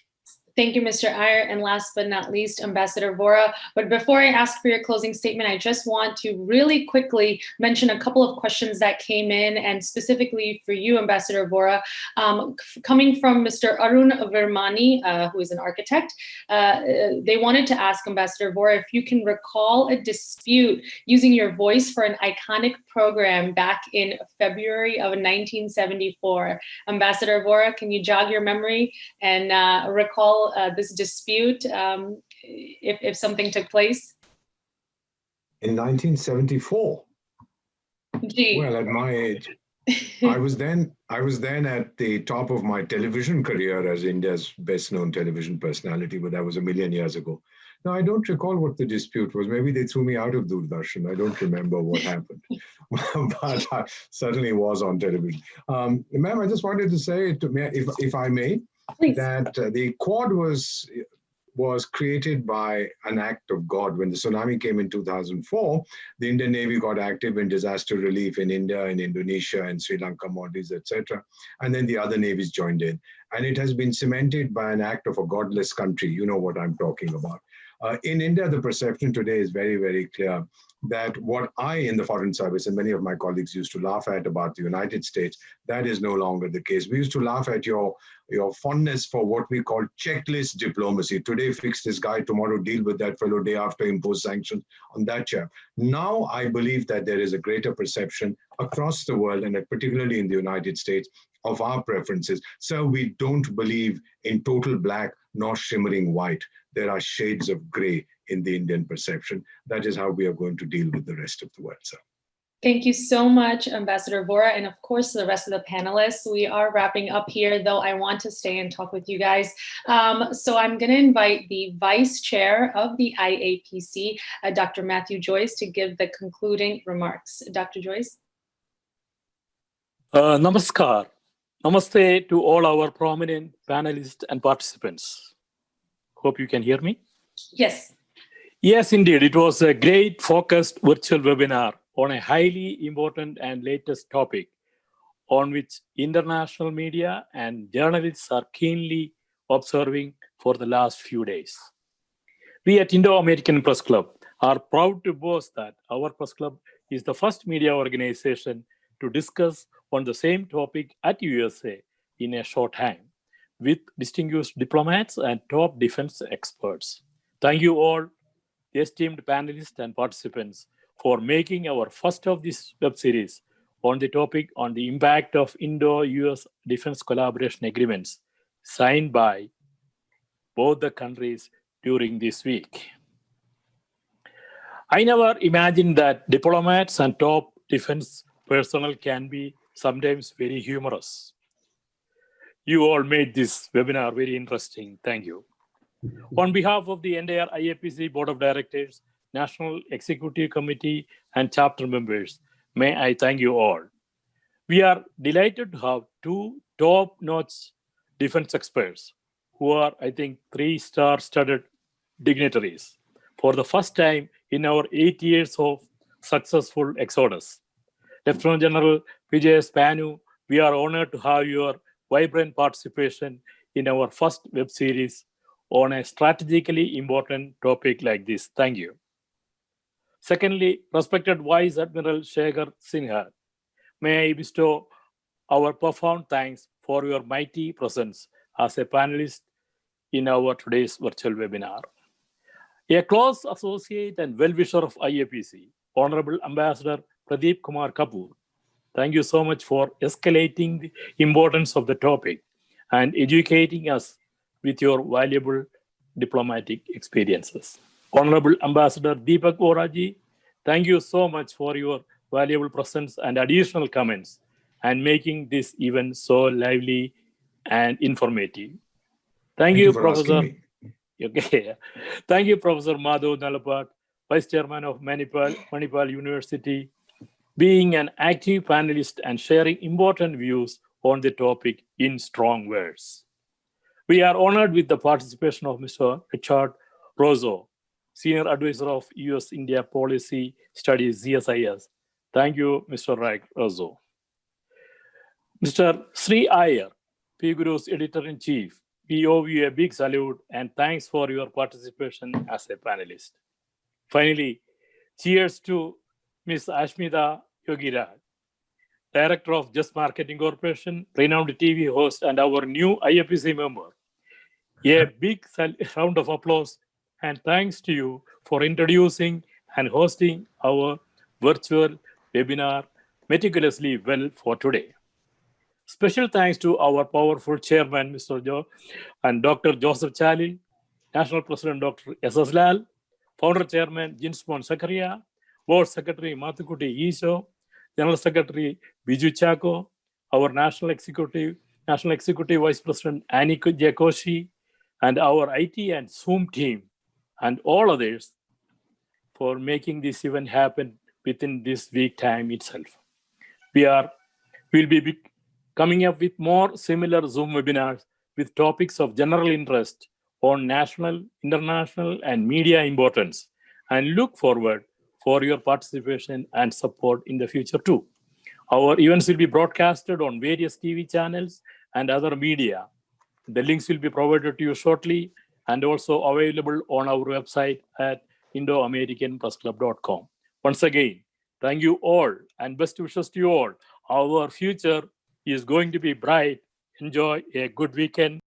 Thank you, Mr. Iyer. And last but not least, Ambassador Vora. But before I ask for your closing statement, I just want to really quickly mention a couple of questions that came in, and specifically for you, Ambassador Vora, coming from Mr. Arun Vermani, who is an architect. They wanted to ask Ambassador Vora if you can recall a dispute using your voice for an iconic program back in February of 1974. Ambassador Vora, can you jog your memory and recall this dispute, if something took place? In 1974. Gee. Well, at my age, I was then at the top of my television career as India's best-known television personality, but that was a million years ago. Now, I don't recall what the dispute was. Maybe they threw me out of Doordarshan. I don't remember what happened, but I certainly was on television. Ma'am, I just wanted to say, if I may, Please. that the Quad was created by an act of God. When the tsunami came in 2004, the Indian Navy got active in disaster relief in India, in Indonesia, in Sri Lanka, Maldives, etc. And then the other navies joined in. And it has been cemented by an act of a godless country. You know what I'm talking about. In India, the perception today is very, very clear that what I in the Foreign Service and many of my colleagues used to laugh at about the United States, that is no longer the case. We used to laugh at your fondness for what we call checklist diplomacy. Today, fix this guy, tomorrow deal with that fellow, day after impose sanctions on that chap. Now, I believe that there is a greater perception across the world, and particularly in the United States, of our preferences. So we don't believe in total black nor shimmering white. There are shades of gray in the Indian perception. That is how we are going to deal with the rest of the world, sir. Thank you so much, Ambassador Vora, and of course, the rest of the panelists. We are wrapping up here, though I want to stay and talk with you guys. So I'm going to invite the Vice Chair of the IAPC, Dr. Matthew Joyce, to give the concluding remarks. Dr. Joyce? Namaskar. Namaste to all our prominent panelists and participants. Hope you can hear me. Yes. Yes, indeed. It was a great focused virtual webinar on a highly important and latest topic on which international media and journalists are keenly observing for the last few days. We at Indo-American Press Club are proud to boast that our press club is the first media organization to discuss on the same topic at USA in a short time with distinguished diplomats and top defense experts. Thank you all, esteemed panelists and participants, for making our first of this web series on the topic on the impact of Indo-US defense collaboration agreements signed by both the countries during this week. I never imagined that diplomats and top defense personnel can be sometimes very humorous. You all made this webinar very interesting. Thank you. On behalf of the entire IAPC Board of Directors, National Executive Committee, and chapter members, may I thank you all. We are delighted to have two top-notch defense experts who are, I think, 3-star studded dignitaries for the first time in our 8 years of successful exodus. Lieutenant General Vijay Spanu, we are honored to have your vibrant participation in our first web series on a strategically important topic like this. Thank you. Secondly, respected Vice Admiral Shekhar Sinha, may I bestow our profound thanks for your mighty presence as a panelist in our today's virtual webinar. A close associate and well-wisher of IAPC, Honorable Ambassador Pradeep Kumar Kapoor, thank you so much for escalating the importance of the topic and educating us with your valuable diplomatic experiences. Honorable Ambassador Deepak Voraji, thank you so much for your valuable presence and additional comments and making this event so lively and informative. Thank you, Professor. Okay. Thank you, Professor Madhav Nalapat, Vice Chairman of Manipal University, being an active panelist and sharing important views on the topic in strong words. We are honored with the participation of Mr. Richard Rosso, Senior Advisor of US-India Policy Studies, CSIS. Thank you, Mr. Rosso. Mr. Sri Iyer, PGURU's Editor-in-Chief, we owe you a big salute and thanks for your participation as a panelist. Finally, cheers to Ms. Ashmita Yogiraj, Director of Just Marketing Corporation, renowned TV host, and our new IAPC member. A big round of applause and thanks to you for introducing and hosting our virtual webinar meticulously well for today. Special thanks to our powerful chairman, Mr. Joe, and Dr. Joseph Chalil, National President Dr. S.S. Lal, Founder Chairman Jinsmon Sakaria, Board Secretary Mathukuti Isho, General Secretary Biju Chako, our National Executive Vice President Annie Jakoshi, and our IT and Zoom team, and all others for making this event happen within this week time itself. We'll be coming up with more similar Zoom webinars with topics of general interest on national, international, and media importance, and look forward for your participation and support in the future too. Our events will be broadcasted on various TV channels and other media. The links will be provided to you shortly and also available on our website at Indo-American+Club.com. Once again, thank you all and best wishes to you all. Our future is going to be bright. Enjoy a good weekend.